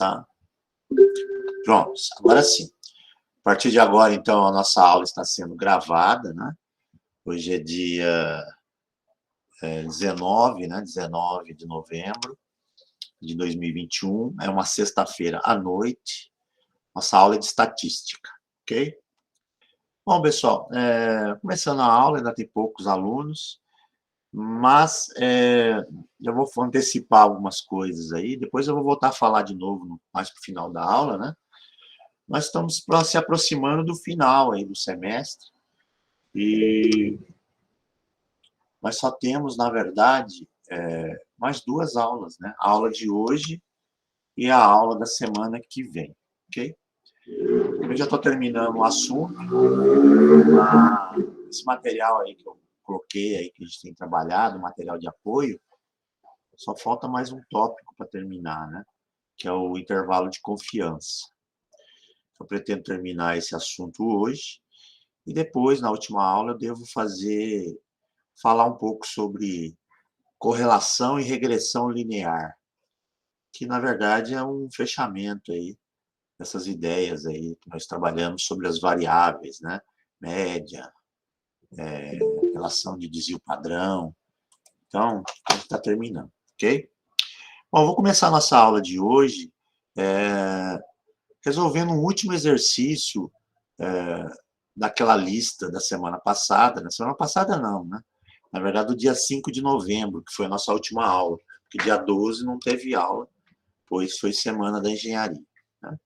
tá? Pronto, agora sim. A partir de agora, então, a nossa aula está sendo gravada, né? Hoje é dia 19, né? 19 de novembro de 2021. É uma sexta-feira à noite. Nossa aula é de estatística, ok? Bom, pessoal, começando a aula, ainda tem poucos alunos, mas já vou antecipar algumas coisas aí. Depois eu vou voltar a falar de novo mais para o final da aula, né? Nós estamos se aproximando do final aí do semestre e nós só temos, na verdade, mais duas aulas, né? A aula de hoje e a aula da semana que vem, ok? Eu já estou terminando o assunto. Esse material aí que eu coloquei, aí, que a gente tem trabalhado, material de apoio, só falta mais um tópico para terminar, né? Que é o intervalo de confiança. Eu pretendo terminar esse assunto hoje e depois, na última aula, eu devo falar um pouco sobre correlação e regressão linear, que na verdade é um fechamento aí dessas ideias aí que nós trabalhamos sobre as variáveis, né? Média, relação de desvio padrão. Então, a gente está terminando, ok? Bom, vou começar a nossa aula de hoje resolvendo um último exercício daquela lista da semana passada. Na semana passada não, né? Na verdade, do dia 5 de novembro, que foi a nossa última aula, porque dia 12 não teve aula, pois foi semana da engenharia, né?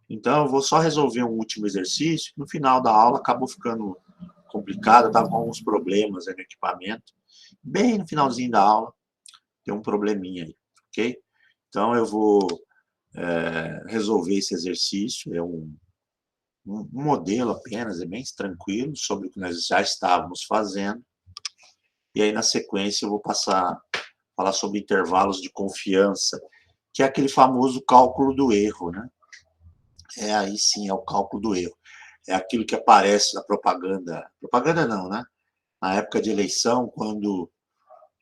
Então, eu vou só resolver um último exercício. No final da aula, acabou ficando complicado, eu estava com alguns problemas aí no equipamento. Bem no finalzinho da aula, tem um probleminha aí, ok? Então, eu vou resolver esse exercício. É um modelo apenas, é bem tranquilo, sobre o que nós já estávamos fazendo. E aí, na sequência, eu vou passar a falar sobre intervalos de confiança, que é aquele famoso cálculo do erro, né? Aí sim, é o cálculo do erro. É aquilo que aparece na propaganda. Propaganda não, né? Na época de eleição, quando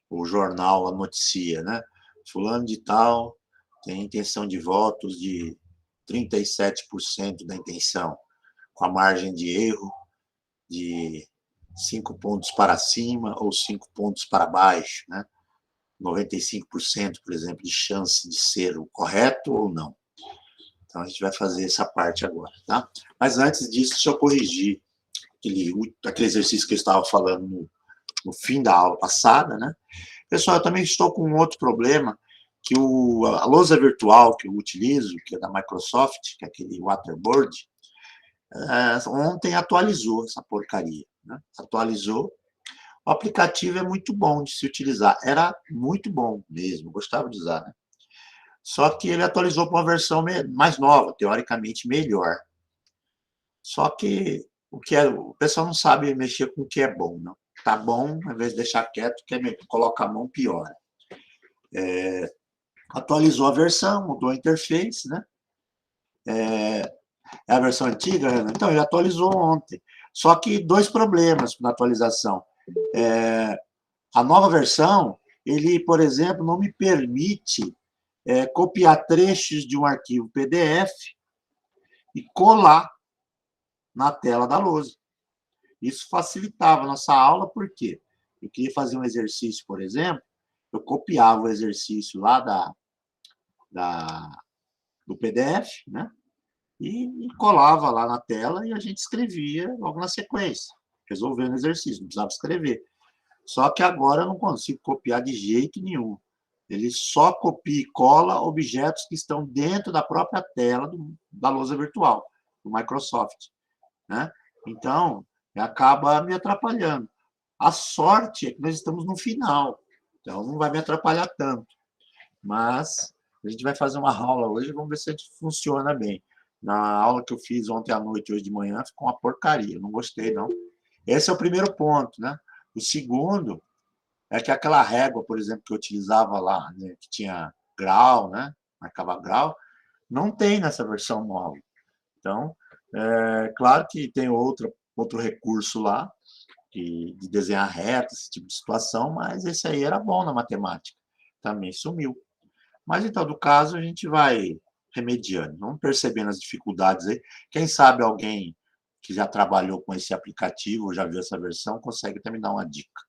o jornal noticia, né? Fulano de tal tem intenção de votos de 37% da intenção, com a margem de erro de 5 pontos para cima ou 5 pontos para baixo, né? 95%, por exemplo, de chance de ser o correto ou não. Então, a gente vai fazer essa parte agora, tá? Mas antes disso, deixa eu corrigir aquele exercício que eu estava falando no fim da aula passada, né? Pessoal, eu também estou com um outro problema, que a lousa virtual que eu utilizo, que é da Microsoft, que é aquele Waterboard, ontem atualizou essa porcaria, né? Atualizou. O aplicativo é muito bom de se utilizar. Era muito bom mesmo, gostava de usar, né? Só que ele atualizou para uma versão mais nova, teoricamente melhor. Só que o pessoal não sabe mexer com o que é bom, não. Tá bom, ao invés de deixar quieto, coloca a mão, piora. Atualizou a versão, mudou a interface, né? É a versão antiga, né? Então, ele atualizou ontem. Só que dois problemas na atualização. A nova versão, ele, por exemplo, não me permite copiar trechos de um arquivo PDF e colar na tela da lousa. Isso facilitava a nossa aula, porque eu queria fazer um exercício, por exemplo, eu copiava o exercício lá do PDF, né? E colava lá na tela e a gente escrevia logo na sequência, resolvendo o exercício, não precisava escrever. Só que agora eu não consigo copiar de jeito nenhum. Ele só copia e cola objetos que estão dentro da própria tela da lousa virtual, do Microsoft, né? Então, acaba me atrapalhando. A sorte é que nós estamos no final, então não vai me atrapalhar tanto. Mas a gente vai fazer uma aula hoje, vamos ver se funciona bem. Na aula que eu fiz ontem à noite, hoje de manhã, ficou uma porcaria, não gostei, não. Esse é o primeiro ponto, né? O segundo é que aquela régua, por exemplo, que eu utilizava lá, né, que tinha grau, né? Marcava grau, não tem nessa versão nova. Então, claro que tem outro recurso lá, de desenhar reta, esse tipo de situação, mas esse aí era bom na matemática. Também sumiu. Mas, em todo caso, a gente vai remediando. Vamos percebendo as dificuldades aí. Quem sabe alguém que já trabalhou com esse aplicativo, já viu essa versão, consegue até me dar uma dica.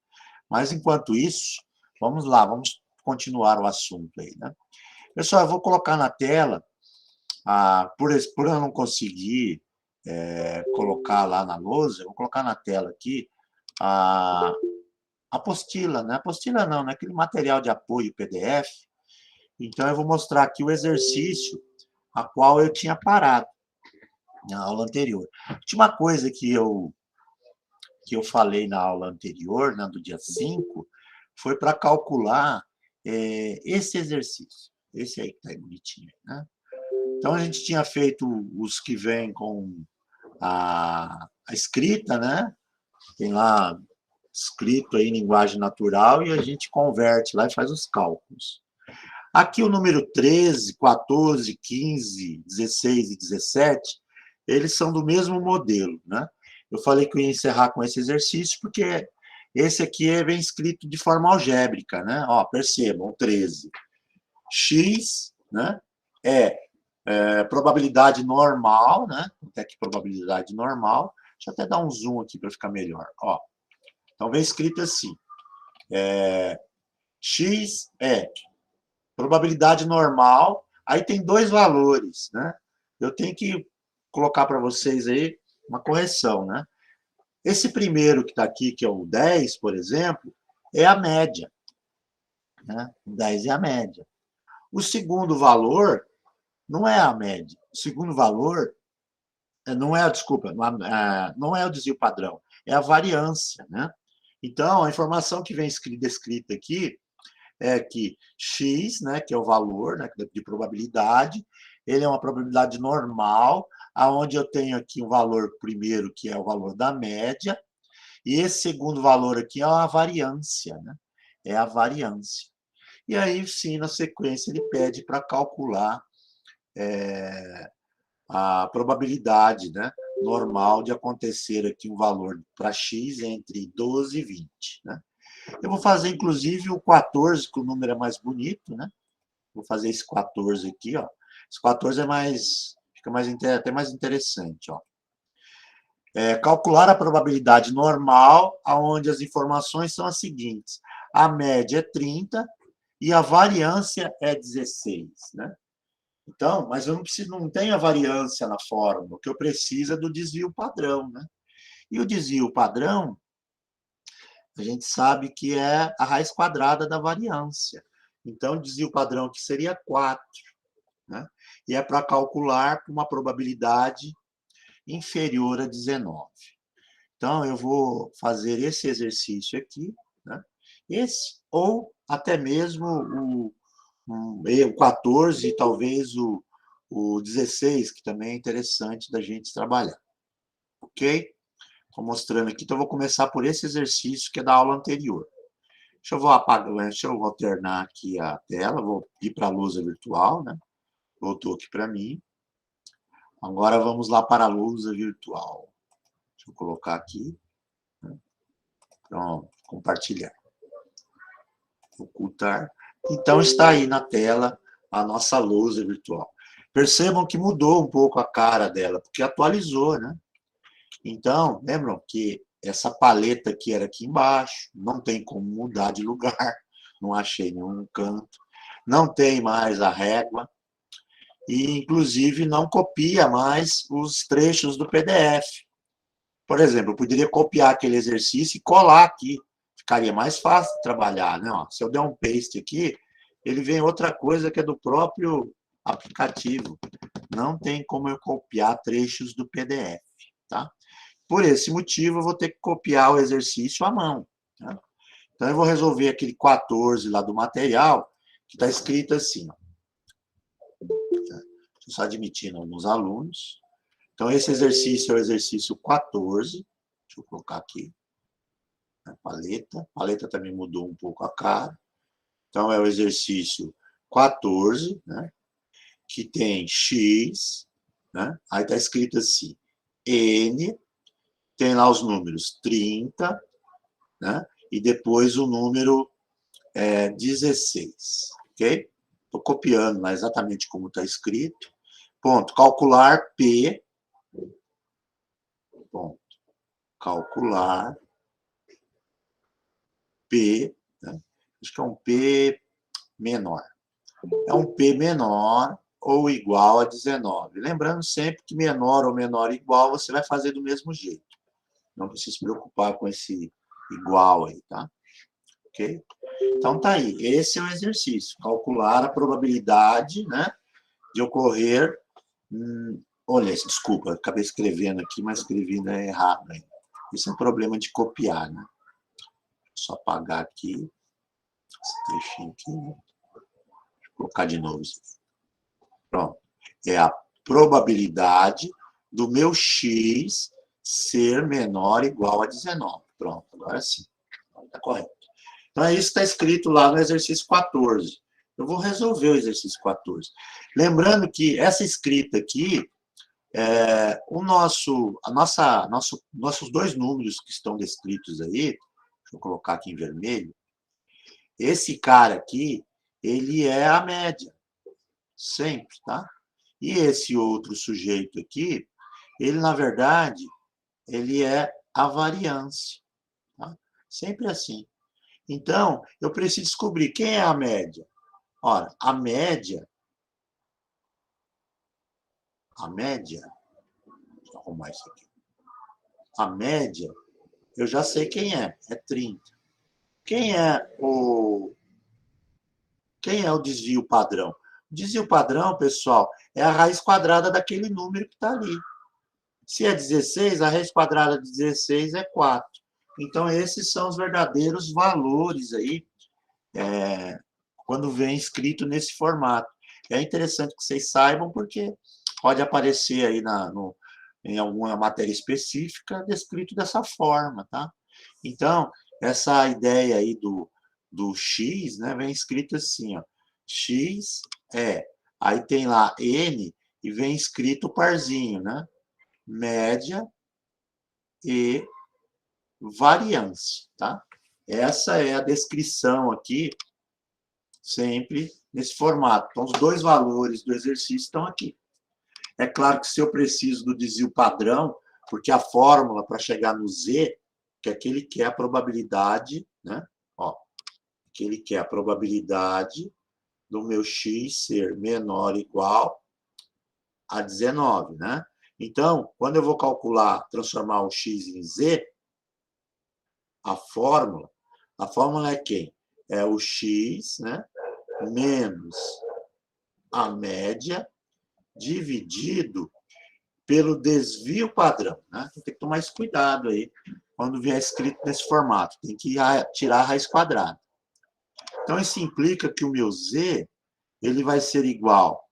Mas, enquanto isso, vamos lá, vamos continuar o assunto aí, né? Pessoal, eu vou colocar na tela, por eu não conseguir colocar lá na lousa, eu vou colocar na tela aqui a apostila, né? Apostila não, né? Aquele material de apoio PDF. Então, eu vou mostrar aqui o exercício a qual eu tinha parado na aula anterior. A última coisa que eu falei na aula anterior, né, do dia 5, foi para calcular esse exercício. Esse aí que está aí bonitinho, né? Então, a gente tinha feito os que vêm com a escrita, né? Tem lá escrito aí em linguagem natural e a gente converte lá e faz os cálculos. Aqui o número 13, 14, 15, 16 e 17, eles são do mesmo modelo, né? Eu falei que eu ia encerrar com esse exercício porque esse aqui vem escrito de forma algébrica, né? Ó, percebam, 13. X, né? Probabilidade normal, né? Até que probabilidade normal. Deixa eu até dar um zoom aqui para ficar melhor. Ó. Então, vem escrito assim. X é probabilidade normal. Aí tem dois valores, né? Eu tenho que colocar para vocês aí uma correção, né? Esse primeiro que está aqui, que é o 10, por exemplo, é a média. Né? O 10 é a média. O segundo valor não é a média. O segundo valor não é, desculpa, não é o desvio padrão, é a variância, né? Então, a informação que vem descrita aqui é que x, né, que é o valor, né, de probabilidade, ele é uma probabilidade normal, aonde eu tenho aqui um valor primeiro, que é o valor da média, e esse segundo valor aqui é a variância, né? É a variância. E aí, sim, na sequência, ele pede para calcular a probabilidade, né, normal de acontecer aqui um valor para x entre 12 e 20. Né? Eu vou fazer, inclusive, o 14, que o número é mais bonito. Né? Vou fazer esse 14 aqui. Ó. Esse 14 fica até mais interessante. Ó. Calcular a probabilidade normal, onde as informações são as seguintes. A média é 30 e a variância é 16. Né? Então, mas eu não tenho a variância na fórmula, o que eu preciso é do desvio padrão, né? E o desvio padrão, a gente sabe que é a raiz quadrada da variância. Então, o desvio padrão aqui seria 4, né? E é para calcular uma probabilidade inferior a 19. Então, eu vou fazer esse exercício aqui, né? Esse, ou até mesmo o 14 e talvez o 16, que também é interessante da gente trabalhar. Ok? Estou mostrando aqui, então eu vou começar por esse exercício que é da aula anterior. Deixa eu alternar aqui a tela, vou ir para a lousa virtual, né? Voltou aqui para mim. Agora vamos lá para a lousa virtual. Deixa eu colocar aqui. Né? Pronto, compartilhar. Ocultar. Então, está aí na tela a nossa lousa virtual. Percebam que mudou um pouco a cara dela, porque atualizou, né? Então, lembram que essa paleta que era aqui embaixo, não tem como mudar de lugar, não achei nenhum canto, não tem mais a régua, e, inclusive, não copia mais os trechos do PDF. Por exemplo, eu poderia copiar aquele exercício e colar aqui, ficaria mais fácil de trabalhar, né? Ó, se eu der um paste aqui, ele vem outra coisa que é do próprio aplicativo. Não tem como eu copiar trechos do PDF, tá? Por esse motivo, eu vou ter que copiar o exercício à mão. Tá? Então, eu vou resolver aquele 14 lá do material, que está escrito assim. Ó. Estou só admitindo alguns alunos. Então, esse exercício é o exercício 14. Deixa eu colocar aqui. A paleta. A paleta também mudou um pouco a cara. Então, é o exercício 14, né? Que tem X, né? Aí está escrito assim, N, tem lá os números 30, né? E depois o número 16, ok? Estou copiando lá exatamente como está escrito. ponto, calcular P, ponto, calcular P, né? Acho que é um P menor. É um P menor ou igual a 19. Lembrando sempre que menor ou menor ou igual, você vai fazer do mesmo jeito. Não precisa se preocupar com esse igual aí, tá? Ok? Então, tá aí. Esse é o exercício. Calcular a probabilidade, né, de ocorrer... olha, desculpa, acabei escrevendo aqui, mas escrevi errado ainda. Esse é um problema de copiar, né? Só apagar aqui. Esse trechinho aqui. Vou colocar de novo isso aqui. Pronto. É a probabilidade do meu x ser menor ou igual a 19. Pronto, agora sim. Está correto. Então, é isso que está escrito lá no exercício 14. Eu vou resolver o exercício 14. Lembrando que essa escrita aqui, nossos dois números que estão descritos aí, deixa eu colocar aqui em vermelho, esse cara aqui, ele é a média, sempre, tá? E esse outro sujeito aqui, ele, na verdade, ele é a variância, tá? Sempre assim. Então, eu preciso descobrir quem é a média. Ora, a média, deixa eu arrumar isso aqui. A média, eu já sei quem é 30. Quem é o desvio padrão? O desvio padrão, pessoal, é a raiz quadrada daquele número que está ali. Se é 16, a raiz quadrada de 16 é 4. Então, esses são os verdadeiros valores aí, quando vem escrito nesse formato. É interessante que vocês saibam, porque pode aparecer aí em alguma matéria específica descrito dessa forma, tá? Então, essa ideia aí do x, né, vem escrito assim, ó, x aí tem lá n e vem escrito o parzinho, né? Média e variância, tá? Essa é a descrição aqui, sempre nesse formato. Então, os dois valores do exercício estão aqui. É claro que se eu preciso do desvio padrão, porque a fórmula para chegar no z, que é aquele que é a probabilidade, né? Ó, que ele quer a probabilidade do meu x ser menor ou igual a 19, né? Então, quando eu vou calcular, transformar o x em z, a fórmula é quem? É o x, né? Menos a média dividido pelo desvio padrão, né? Tem que tomar esse cuidado aí quando vier escrito nesse formato. Tem que tirar a raiz quadrada. Então, isso implica que o meu z ele vai ser igual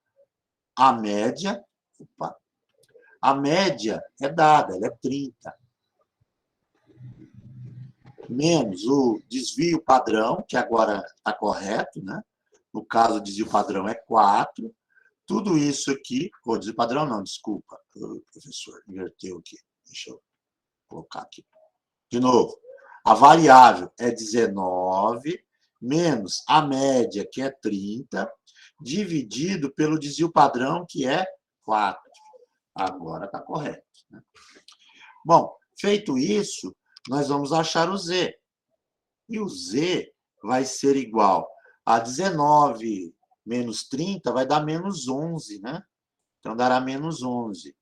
à média. A média é dada, ela é 30. Menos o desvio padrão, que agora está correto, né? No caso, o desvio padrão é 4. Tudo isso aqui, desvio padrão não, desculpa, professor, inverteu aqui. Deixa eu colocar aqui. De novo, a variável é 19, menos a média, que é 30, dividido pelo desvio padrão, que é 4. Agora está correto, né? Bom, feito isso, nós vamos achar o z. E o z vai ser igual a 19 menos 30 vai dar menos 11, né? Então, dará menos 11.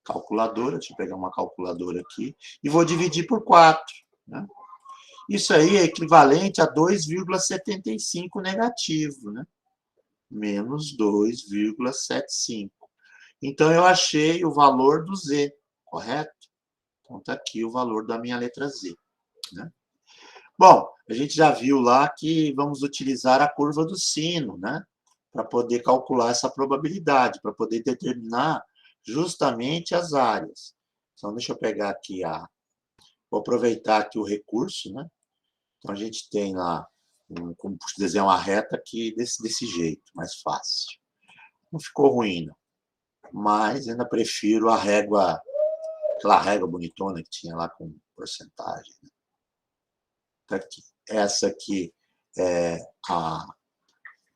Calculadora, deixa eu pegar uma calculadora aqui, e vou dividir por 4, né? Isso aí é equivalente a 2,75 negativo, né? Menos 2,75. Então, eu achei o valor do z, correto? Então, está aqui o valor da minha letra z, né? Bom, a gente já viu lá que vamos utilizar a curva do sino, né? Para poder calcular essa probabilidade, para poder determinar justamente as áreas. Então, deixa eu pegar aqui vou aproveitar aqui o recurso, né? Então, a gente tem lá, como desenhar uma reta aqui desse jeito, mais fácil. Não ficou ruim, não. Mas ainda prefiro a régua, aquela régua bonitona que tinha lá com porcentagem, né? Tá aqui. Essa aqui é a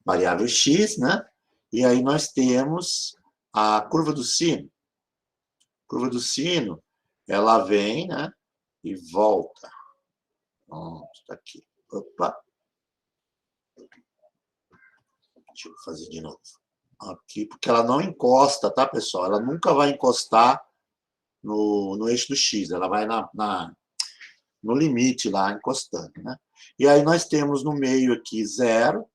variável x, né? E aí nós temos a curva do sino. Curva do sino, ela vem, né? E volta. Pronto, tá aqui. Opa. Deixa eu fazer de novo. Aqui, porque ela não encosta, tá, pessoal? Ela nunca vai encostar no eixo do X. Ela vai no limite lá, encostando, né? E aí nós temos no meio aqui 0.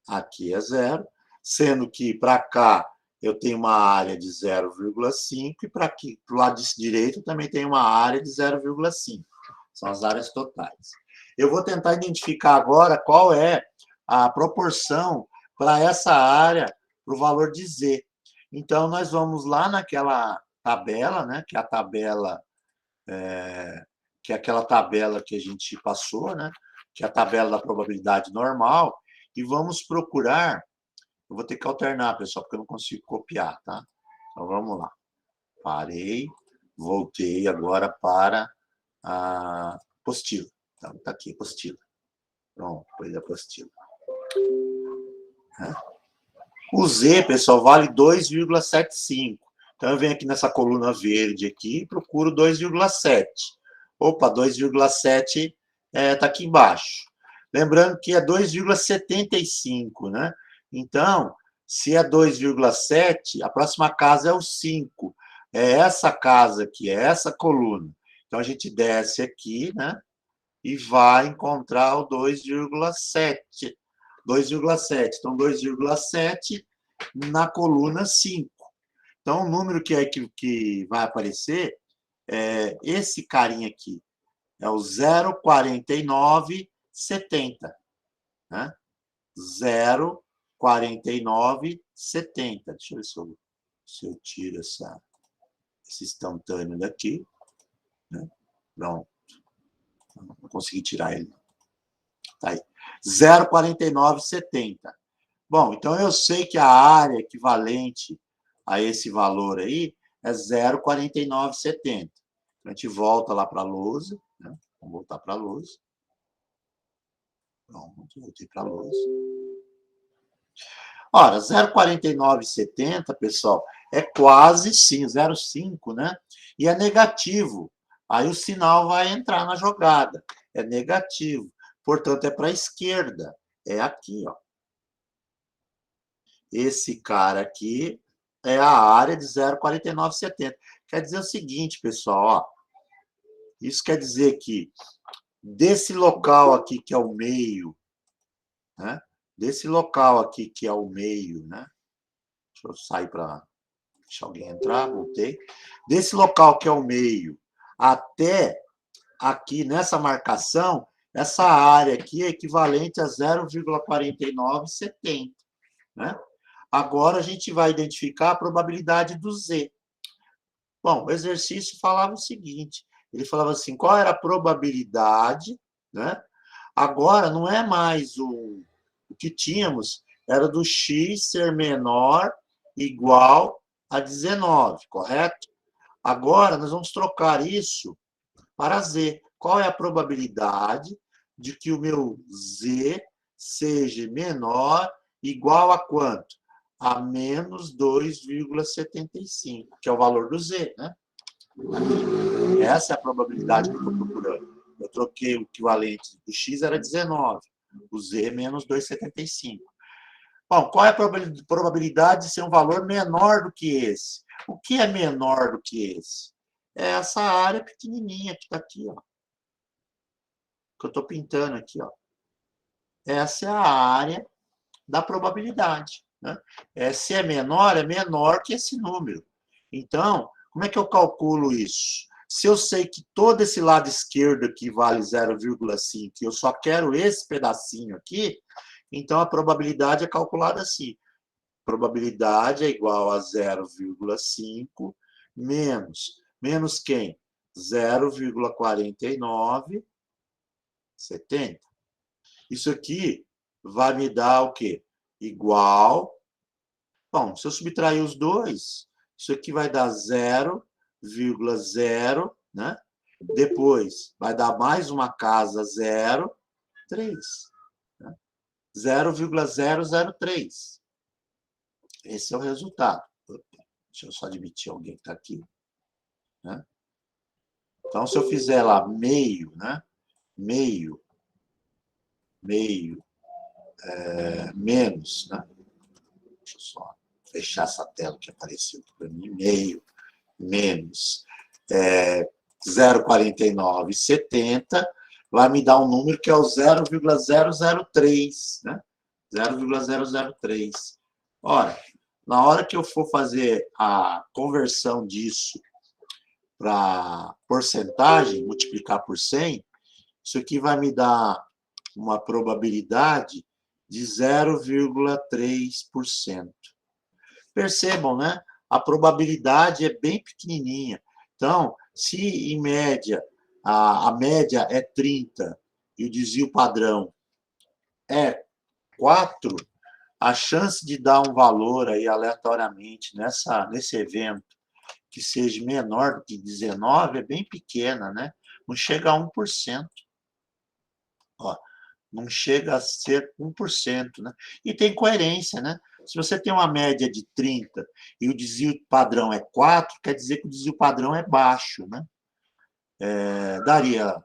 Aqui é 0. Sendo que para cá eu tenho uma área de 0,5 e para aqui, para o lado direito, também tem uma área de 0,5. São as áreas totais. Eu vou tentar identificar agora qual é a proporção para essa área, para o valor de Z. Então, nós vamos lá naquela tabela, né, que é a tabela, que é aquela tabela que a gente passou, né, que é a tabela da probabilidade normal, e vamos procurar. Eu vou ter que alternar, pessoal, porque eu não consigo copiar, tá? Então, vamos lá. Parei, voltei agora para a apostila. Então, tá aqui, apostila. Pronto, depois da apostila. O Z, pessoal, vale 2,75. Então, eu venho aqui nessa coluna verde aqui e procuro 2,7. Opa, 2,7 está aqui embaixo. Lembrando que é 2,75, né? Então, se é 2,7, a próxima casa é o 5. É essa casa aqui, é essa coluna. Então, a gente desce aqui, né? E vai encontrar o 2,7. 2,7. Então, 2,7 na coluna 5. Então, o número que vai aparecer é esse carinha aqui. É o 0,4970. Né? 0,4970. Deixa eu ver se eu tiro esse instantâneo daqui. Né? Pronto. Não consegui tirar ele. Tá aí. 0,4970. Bom, então eu sei que a área equivalente a esse valor aí é 0,4970. Então, a gente volta lá para a lousa. Né? Vamos voltar para a lousa. Pronto, voltei para a lousa. Ora, 0,4970, pessoal, é quase sim, 0,5, né? E é negativo. Aí o sinal vai entrar na jogada. É negativo. Portanto, é para a esquerda. É aqui, ó. Esse cara aqui é a área de 0,4970. Quer dizer o seguinte, pessoal, ó. Isso quer dizer que desse local aqui, que é o meio, né? Desse local aqui, que é o meio, né? Deixa eu sair para deixar alguém entrar, voltei. Desse local que é o meio até aqui nessa marcação, essa área aqui é equivalente a 0,4970, né? Agora a gente vai identificar a probabilidade do Z. Bom, o exercício falava o seguinte, ele falava assim, qual era a probabilidade, né? Agora não é mais o que tínhamos, era do x ser menor igual a 19, correto? Agora nós vamos trocar isso para Z. Qual é a probabilidade de que o meu Z seja menor igual a quanto? A menos 2,75, que é o valor do Z, né? Essa é a probabilidade que eu estou procurando. Eu troquei o equivalente do X, era 19. O Z menos 2,75. Bom, qual é a probabilidade de ser um valor menor do que esse? O que é menor do que esse? É essa área pequenininha que está aqui, ó. Que eu estou pintando aqui, ó. Essa é a área da probabilidade, né? Se é menor que esse número. Então, como é que eu calculo isso? Se eu sei que todo esse lado esquerdo aqui vale 0,5 e eu só quero esse pedacinho aqui, então a probabilidade é calculada assim. Probabilidade é igual a 0,5 menos quem? 0,4970. Isso aqui vai me dar o quê? Igual. Bom, se eu subtrair os dois, isso aqui vai dar 0,0, né? Depois vai dar mais uma casa 0,3. Né? 0,003. Esse é o resultado. Deixa eu só admitir alguém que está aqui. Né? Então, se eu fizer lá meio, né? Meio, menos, né? Deixa eu só fechar essa tela que apareceu aqui para mim. Meio, menos 0,4970 vai me dar um número que é o 0,003, né? 0,003. Ora, na hora que eu for fazer a conversão disso para porcentagem, multiplicar por 100, isso aqui vai me dar uma probabilidade de 0,3%. Percebam, né? A probabilidade é bem pequenininha. Então, se em média, a média é 30 e o desvio padrão é 4, a chance de dar um valor aí aleatoriamente nesse evento que seja menor do que 19 é bem pequena, né? Não chega a 1%. Ó, não chega a ser 1%, né? E tem coerência, né? Se você tem uma média de 30 e o desvio padrão é 4, quer dizer que o desvio padrão é baixo, né? Daria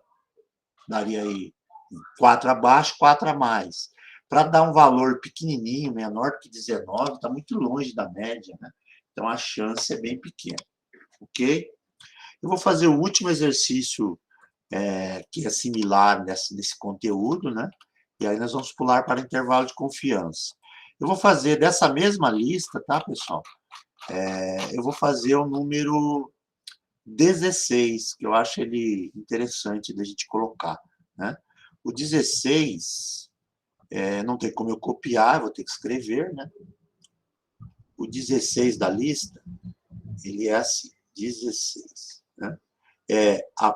aí 4 abaixo, 4 a mais. Para dar um valor pequenininho, menor que 19, está muito longe da média, né? Então, a chance é bem pequena, ok? Eu vou fazer o último exercício que é similar nesse conteúdo, né? E aí nós vamos pular para intervalo de confiança. Eu vou fazer dessa mesma lista, tá, pessoal? Eu vou fazer o número 16, que eu acho ele interessante da gente colocar, né? O 16, não tem como eu copiar, vou ter que escrever, né? O 16 da lista, ele é assim, 16, né? A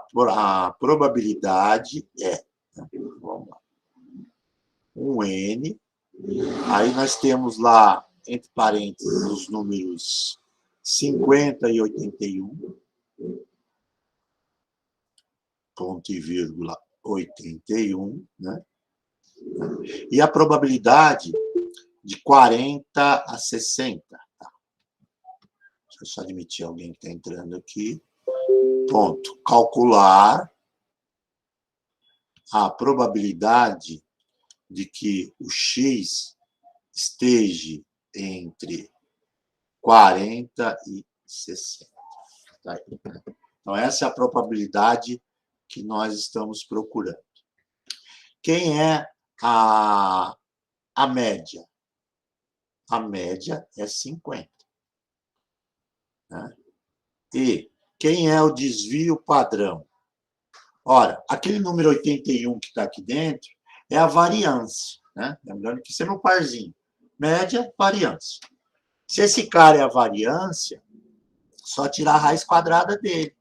probabilidade é, né? Vamos lá, um N, aí nós temos lá, entre parênteses, os números 50 e 81, ponto e vírgula 81, né? E a probabilidade de 40 a 60. Tá? Deixa eu só admitir alguém que está entrando aqui. Ponto. Calcular a probabilidade de que o X esteja entre 40 e 60. Tá aí, né? Então, essa é a probabilidade que nós estamos procurando. Quem é a média? A média é 50. Né? E quem é o desvio padrão? Ora, aquele número 81 que está aqui dentro é a variância. Né? Lembrando que isso é no parzinho. Média, variância. Se esse cara é a variância, só tirar a raiz quadrada dele.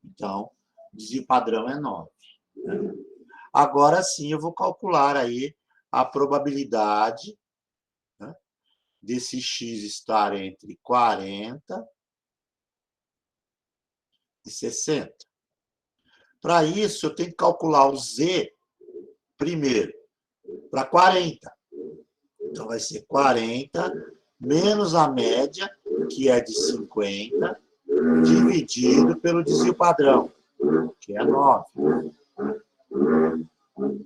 Então, o desvio padrão é 9. Né? Agora sim, eu vou calcular aí a probabilidade, né, desse X estar entre 40 e 60. Para isso, eu tenho que calcular o Z primeiro, para 40. Então, vai ser 40 menos a média, que é de 50, dividido pelo desvio padrão, que é 9.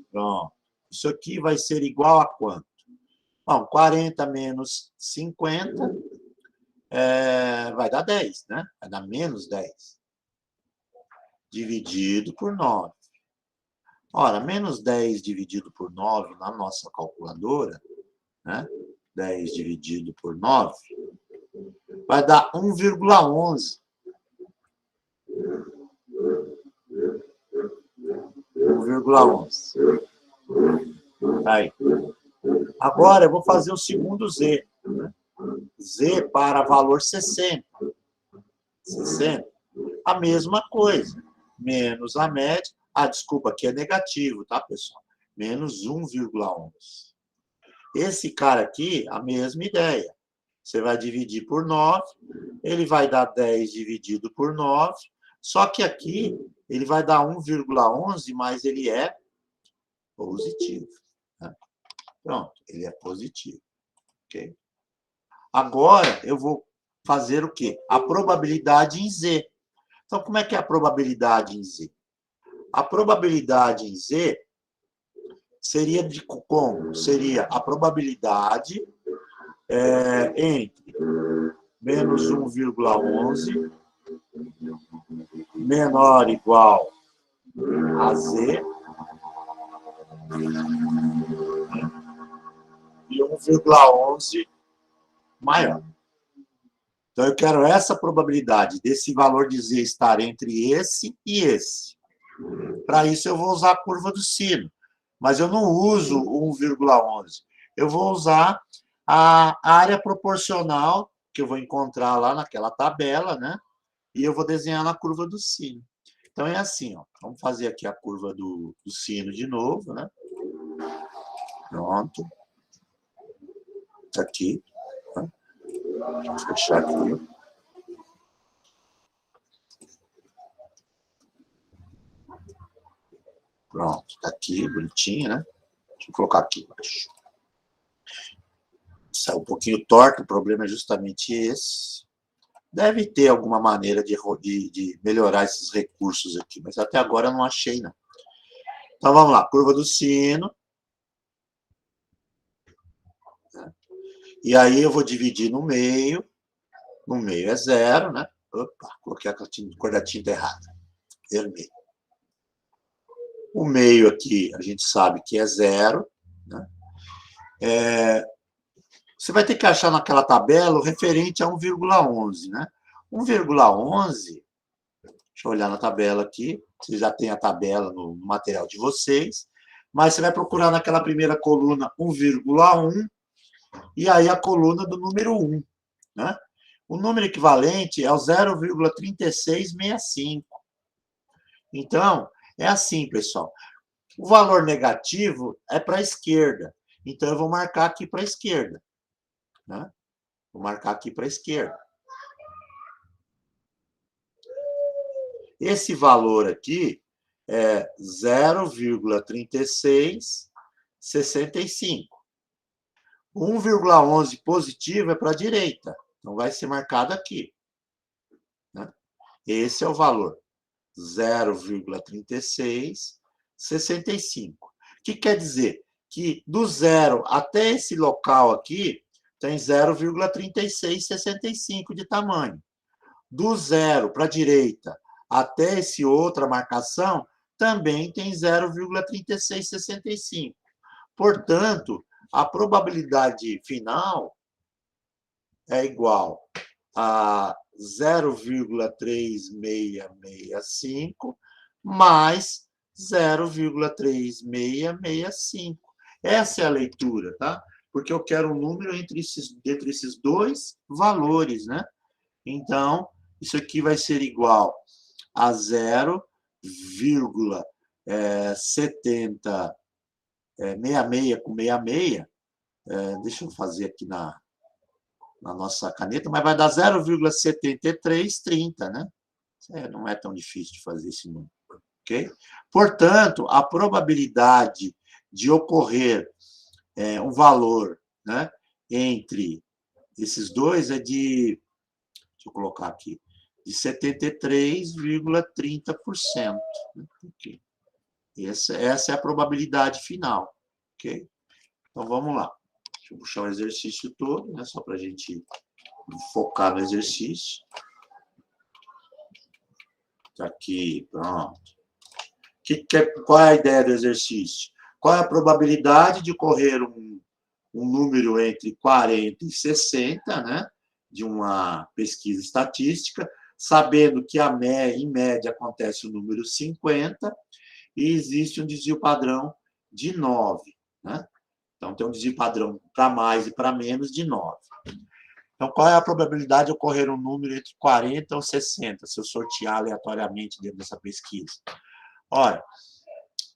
Pronto. Isso aqui vai ser igual a quanto? Bom, 40 menos 50 vai dar 10, né? Vai dar menos 10. Dividido por 9. Ora, menos 10 dividido por 9 na nossa calculadora, né? 10 dividido por 9, vai dar 1,11. 1,11. Aí. Agora eu vou fazer o segundo Z. Né? Z para valor 60. 60. A mesma coisa. Menos a média. Desculpa, aqui é negativo, tá, pessoal? Menos 1,11. Esse cara aqui, a mesma ideia. Você vai dividir por 9, ele vai dar 10 dividido por 9, só que aqui ele vai dar 1,11, mas ele é positivo. Né? Pronto, ele é positivo. Okay? Agora, eu vou fazer o quê? A probabilidade em Z. Então, como é que é a probabilidade em Z? A probabilidade em Z seria de como? Seria a probabilidade entre menos 1,11 menor ou igual a Z e 1,11 maior. Então, eu quero essa probabilidade desse valor de Z estar entre esse e esse. Para isso, eu vou usar a curva do sino. Mas eu não uso 1,11. Eu vou usar a área proporcional que eu vou encontrar lá naquela tabela, né? E eu vou desenhar na curva do sino. Então, é assim, ó. Vamos fazer aqui a curva do sino de novo, né? Pronto. Tá aqui. Tá? Vou fechar aqui. Pronto, tá aqui, bonitinho, né? Deixa eu colocar aqui embaixo. Saiu um pouquinho torto, o problema é justamente esse. Deve ter alguma maneira de melhorar esses recursos aqui, mas até agora eu não achei, não. Então, vamos lá, curva do sino. E aí eu vou dividir no meio. No meio é 0, né? Opa, coloquei a cor da tinta errada. Vermelho. O meio aqui, a gente sabe que é 0, né? Você vai ter que achar naquela tabela o referente a 1,11, né? 1,11, deixa eu olhar na tabela aqui, vocês já têm a tabela no material de vocês, mas você vai procurar naquela primeira coluna 1,1 e aí a coluna do número 1, né? O número equivalente é o 0,3665. Então, é assim, pessoal. O valor negativo é para a esquerda. Então, eu vou marcar aqui para a esquerda. Né? Vou marcar aqui para a esquerda. Esse valor aqui é 0,3665. 1,11 positivo é para a direita. Então, vai ser marcado aqui. Né? Esse é o valor. 0,3665. O que quer dizer? Que do zero até esse local aqui, tem 0,3665 de tamanho. Do zero para a direita até essa outra marcação, também tem 0,3665. Portanto, a probabilidade final é igual a 0,3665 mais 0,3665. Essa é a leitura, tá? Porque eu quero um número entre esses dois valores, né? Então, isso aqui vai ser igual a 0,7066 com 66. Deixa eu fazer aqui na nossa caneta, mas vai dar 0,7330, né? Não é tão difícil de fazer esse número, ok? Portanto, a probabilidade de ocorrer um valor, né, entre esses dois é de, deixa eu colocar aqui, de 73,30%. Okay? Essa é a probabilidade final, ok? Então, vamos lá. Deixa eu puxar o exercício todo, né, só para a gente focar no exercício. Tá aqui, pronto. Qual é a ideia do exercício? Qual é a probabilidade de ocorrer um número entre 40 e 60, né, de uma pesquisa estatística, sabendo que em média acontece o número 50 e existe um desvio padrão de 9, né? Então, tem um desvio padrão para mais e para menos de 9. Então, qual é a probabilidade de ocorrer um número entre 40 ou 60, se eu sortear aleatoriamente dentro dessa pesquisa? Olha,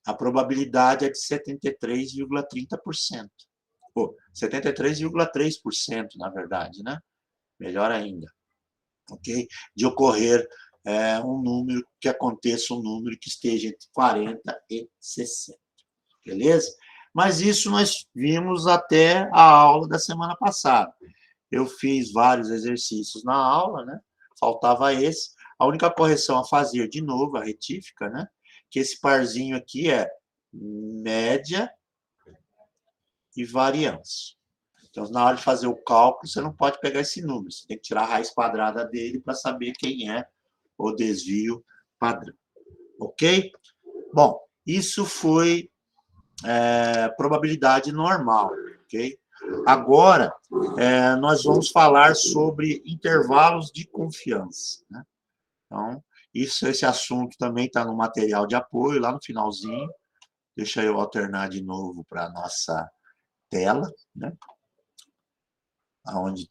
a probabilidade é de 73,30%. 73,3%, na verdade, né? Melhor ainda. Ok? De ocorrer um número, que aconteça um número que esteja entre 40 e 60. Beleza? Mas isso nós vimos até a aula da semana passada. eu fiz vários exercícios na aula, né? Faltava esse. A única correção a fazer, de novo, a retífica, né? Que esse parzinho aqui é média e variância. Então, na hora de fazer o cálculo, você não pode pegar esse número, você tem que tirar a raiz quadrada dele para saber quem é o desvio padrão. Ok? Bom, isso foi probabilidade normal, ok? Agora, nós vamos falar sobre intervalos de confiança, né? Então, esse assunto também está no material de apoio, lá no finalzinho. Deixa eu alternar de novo para a nossa tela, né? Onde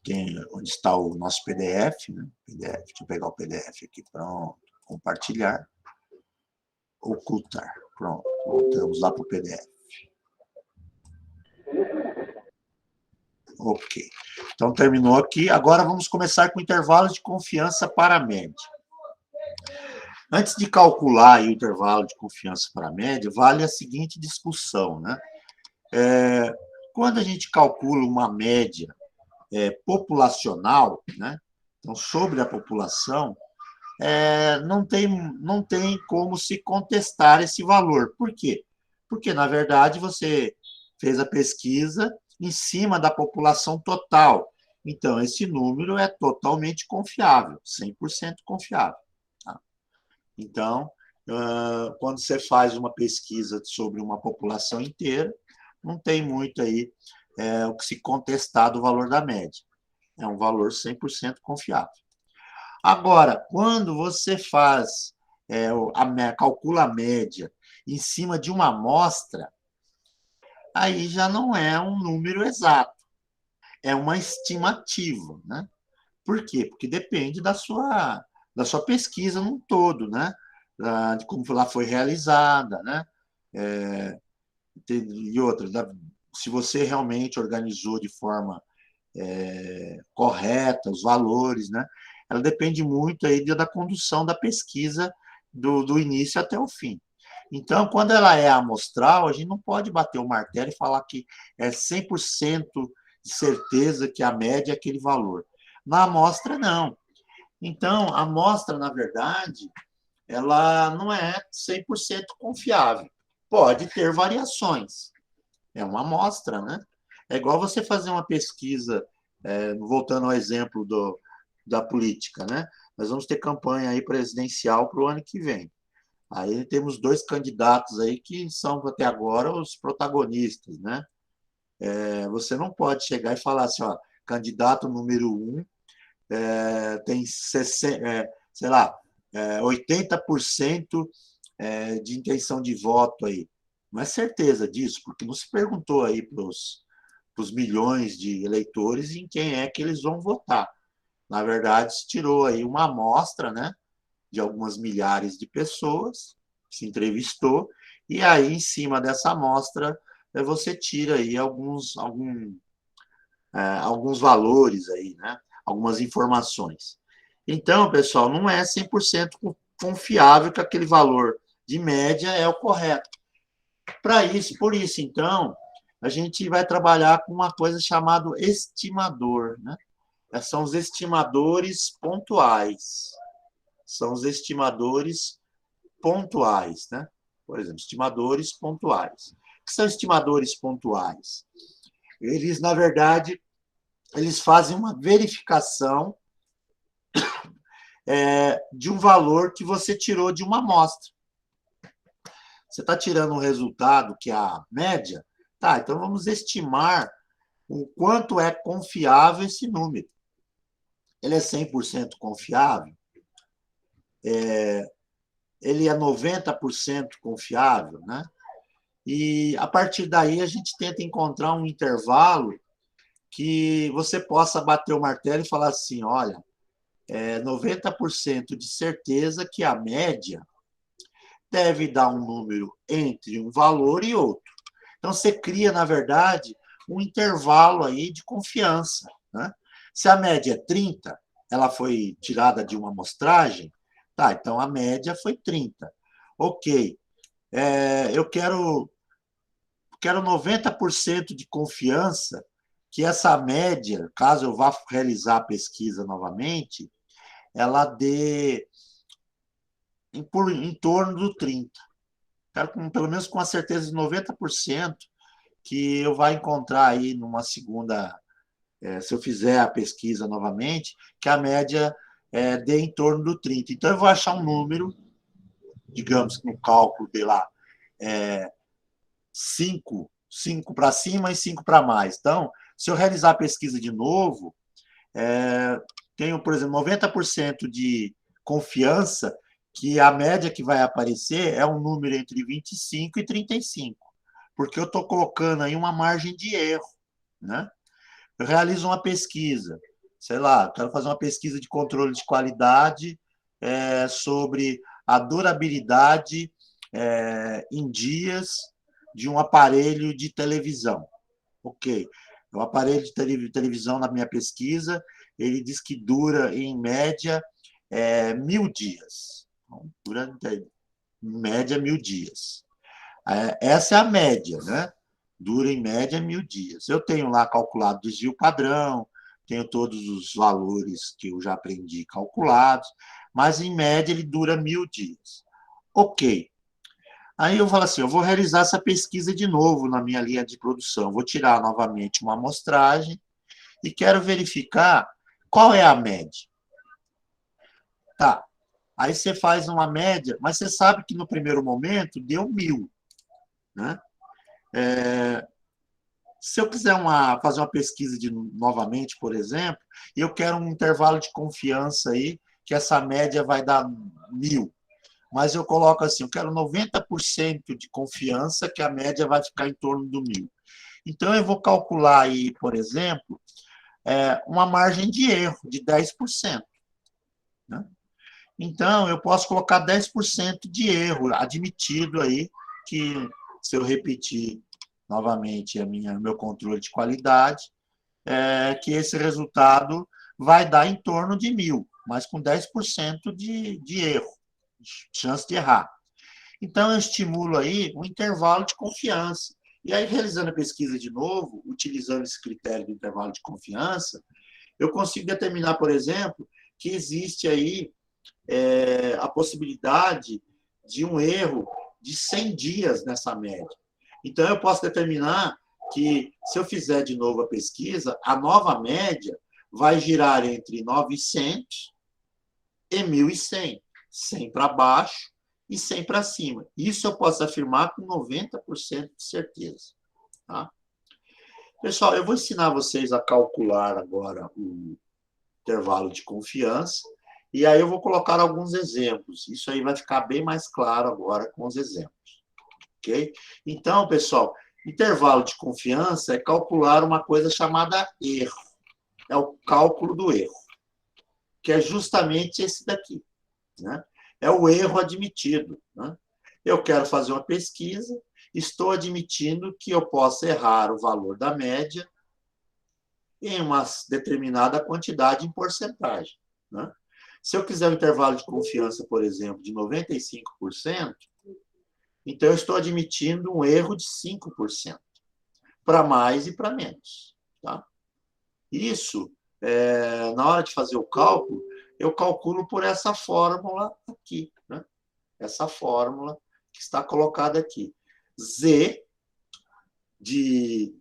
está o nosso PDF, né? PDF, deixa eu pegar o PDF aqui, pronto, compartilhar, ocultar, pronto, voltamos lá para o PDF. Ok, então terminou aqui, agora vamos começar com intervalos de confiança para a média. Antes de calcular o intervalo de confiança para a média, vale a seguinte discussão, né? Quando a gente calcula uma média populacional, né? Então, sobre a população, não tem como se contestar esse valor. Por quê? Porque, na verdade, você fez a pesquisa em cima da população total. Então, esse número é totalmente confiável, 100% confiável. Tá? Então, quando você faz uma pesquisa sobre uma população inteira, não tem muito aí o que se contestar do valor da média. É um valor 100% confiável. Agora, quando você faz, calcula a média em cima de uma amostra, aí já não é um número exato, é uma estimativa, né? Por quê? Porque depende da sua pesquisa num todo, né? De como ela foi realizada, né? E outra, se você realmente organizou de forma correta os valores, né? Ela depende muito aí da condução da pesquisa do início até o fim. Então, quando ela é amostral, a gente não pode bater o martelo e falar que é 100% de certeza que a média é aquele valor. Na amostra, não. Então, a amostra, na verdade, ela não é 100% confiável. Pode ter variações. É uma amostra, né? É igual você fazer uma pesquisa, voltando ao exemplo da política, né? Nós vamos ter campanha aí presidencial para o ano que vem. Aí temos 2 candidatos aí que são, até agora, os protagonistas, né? Você não pode chegar e falar assim, ó, candidato número 1 tem 60, sei lá, 80% de intenção de voto aí. Não é certeza disso, porque não se perguntou aí para os milhões de eleitores em quem é que eles vão votar. Na verdade, se tirou aí uma amostra, né, de algumas milhares de pessoas, se entrevistou, e aí, em cima dessa amostra, você tira aí alguns valores aí, né, algumas informações. Então, pessoal, não é 100% confiável que aquele valor de média é o correto. Por isso, então, a gente vai trabalhar com uma coisa chamada estimador, né? São os estimadores pontuais. São os estimadores pontuais, né? Por exemplo, estimadores pontuais. O que são estimadores pontuais? Eles, na verdade, eles fazem uma verificação de um valor que você tirou de uma amostra. Você está tirando um resultado que é a média, tá, então vamos estimar o quanto é confiável esse número. Ele é 100% confiável? Ele é 90% confiável, né? E, a partir daí, a gente tenta encontrar um intervalo que você possa bater o martelo e falar assim, olha, 90% de certeza que a média deve dar um número entre um valor e outro. Então, você cria, na verdade, um intervalo aí de confiança, né? Se a média é 30, ela foi tirada de uma amostragem, tá, então a média foi 30. Ok, eu quero 90% de confiança que essa média, caso eu vá realizar a pesquisa novamente, ela dê em torno do 30. Quero pelo menos com a certeza de 90% que eu vou encontrar aí numa segunda, se eu fizer a pesquisa novamente, que a média dê em torno do 30. Então, eu vou achar um número, digamos que no cálculo de lá, 5 para cima e 5 para mais. Então, se eu realizar a pesquisa de novo, tenho, por exemplo, 90% de confiança que a média que vai aparecer é um número entre 25 e 35, porque eu estou colocando aí uma margem de erro, né? Eu realizo uma pesquisa, sei lá, quero fazer uma pesquisa de controle de qualidade sobre a durabilidade em dias de um aparelho de televisão. Ok, o aparelho de televisão na minha pesquisa, ele diz que dura, em média, 1.000 dias. Então, dura, em média, 1.000 dias. Essa é a média, né? Dura, em média, 1.000 dias. Eu tenho lá calculado o desvio padrão, tenho todos os valores que eu já aprendi calculados, mas, em média, ele dura 1.000 dias. Ok. Aí eu falo assim, eu vou realizar essa pesquisa de novo na minha linha de produção. Vou tirar novamente uma amostragem e quero verificar qual é a média. Tá. Aí você faz uma média, mas você sabe que no primeiro momento deu 1.000, né? Se eu quiser fazer uma pesquisa novamente, por exemplo, e eu quero um intervalo de confiança aí, que essa média vai dar 1.000. Mas eu coloco assim, eu quero 90% de confiança que a média vai ficar em torno do 1.000. Então, eu vou calcular aí, por exemplo, uma margem de erro de 10%. Né? Então, eu posso colocar 10% de erro admitido aí, que se eu repetir novamente meu controle de qualidade, que esse resultado vai dar em torno de 1.000, mas com 10% de erro, chance de errar. Então, eu estimulo aí um intervalo de confiança. E aí, realizando a pesquisa de novo, utilizando esse critério do intervalo de confiança, eu consigo determinar, por exemplo, que existe aí a possibilidade de um erro de 100 dias nessa média. Então, eu posso determinar que, se eu fizer de novo a pesquisa, a nova média vai girar entre 900 e 1.100. 100 para baixo e 100 para cima. Isso eu posso afirmar com 90% de certeza. Tá? Pessoal, eu vou ensinar vocês a calcular agora o intervalo de confiança e aí eu vou colocar alguns exemplos. Isso aí vai ficar bem mais claro agora com os exemplos. Ok? Então, pessoal, intervalo de confiança é calcular uma coisa chamada erro. É o cálculo do erro, que é justamente esse daqui. Né? É o erro admitido. Né? Eu quero fazer uma pesquisa, estou admitindo que eu possa errar o valor da média em uma determinada quantidade em porcentagem. Né? Se eu quiser um intervalo de confiança, por exemplo, de 95%, então eu estou admitindo um erro de 5%, para mais e para menos. Tá? Isso, na hora de fazer o cálculo, eu calculo por essa fórmula aqui, né? Essa fórmula que está colocada aqui. Z de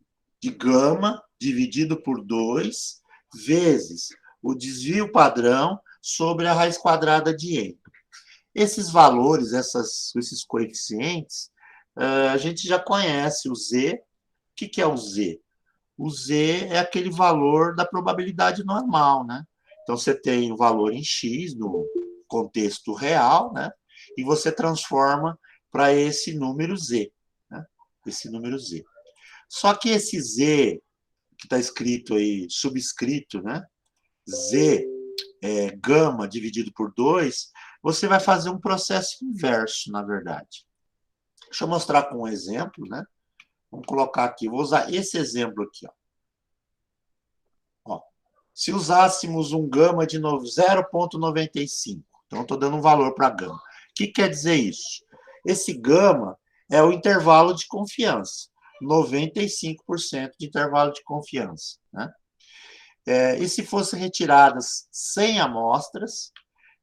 gama dividido por 2 vezes o desvio padrão sobre a raiz quadrada de n. Esses valores, esses coeficientes, a gente já conhece o Z. O que é o Z? O Z é aquele valor da probabilidade normal, né? Então, você tem o valor em X no contexto real, né? E você transforma para esse número Z, né? Esse número Z. Só que esse Z, que está escrito aí, subscrito, né? Z gama dividido por 2, você vai fazer um processo inverso, na verdade. Deixa eu mostrar com um exemplo, né? Vamos colocar aqui, vou usar esse exemplo aqui, ó. Se usássemos um gama de 0,95, então estou dando um valor para gama. O que quer dizer isso? Esse gama é o intervalo de confiança. 95% de intervalo de confiança, né? E se fossem retiradas 100 amostras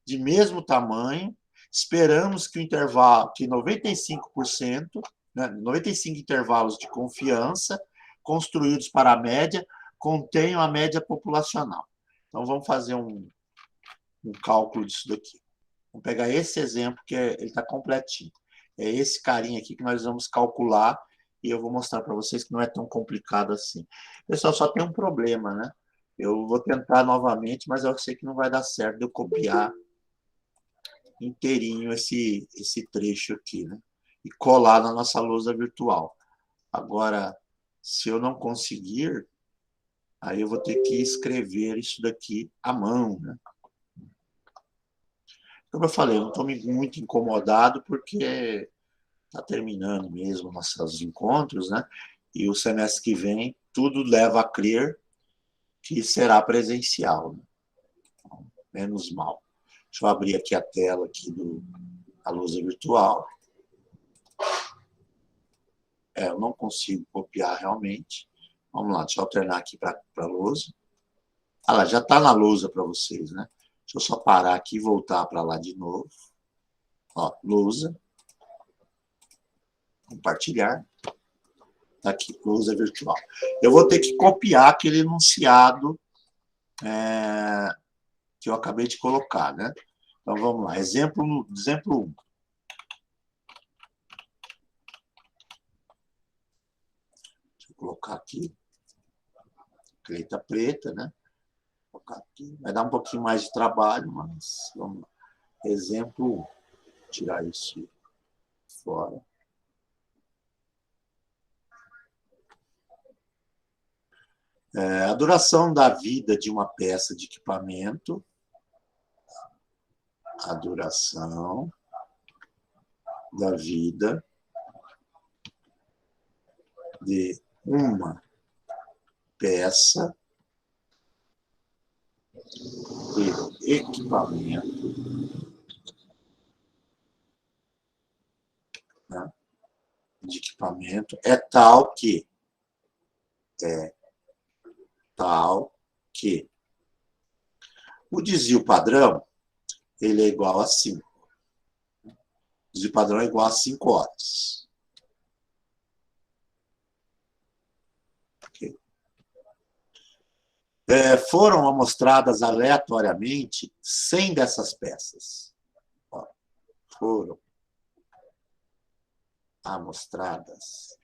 de mesmo tamanho, esperamos que o intervalo, que 95%, né, 95 intervalos de confiança construídos para a média contenham a média populacional. Então, vamos fazer um cálculo disso daqui. Vamos pegar esse exemplo, que ele está completinho. É esse carinha aqui que nós vamos calcular e eu vou mostrar para vocês que não é tão complicado assim. Pessoal, só tem um problema, né? Eu vou tentar novamente, mas eu sei que não vai dar certo de eu copiar inteirinho esse trecho aqui, né? E colar na nossa lousa virtual. Agora, se eu não conseguir, aí eu vou ter que escrever isso daqui à mão, né? Como eu falei, eu não estou muito incomodado porque está terminando mesmo nossos encontros, né? E o semestre que vem tudo leva a crer que será presencial, né? Então, menos mal. Deixa eu abrir aqui a tela aqui da lousa virtual. Eu não consigo copiar realmente. Vamos lá, deixa eu alternar aqui para a lousa. Ah lá, já está na lousa para vocês, né? Deixa eu só parar aqui e voltar para lá de novo. Ó, lousa. Compartilhar. Tá aqui, lousa virtual. Eu vou ter que copiar aquele enunciado que eu acabei de colocar, né? Então, vamos lá. Exemplo 1. Deixa eu colocar aqui. Caneta preta, né? Vou colocar aqui. Vai dar um pouquinho mais de trabalho, mas vamos lá. Exemplo 1. Tirar isso fora. A duração da vida de uma peça de equipamento. A duração da vida de uma peça de equipamento, né? De equipamento é tal que o desvio padrão ele é igual a 5. O desvio padrão é igual a 5 horas. Okay. Foram amostradas aleatoriamente 100 dessas peças. Ó, foram amostradas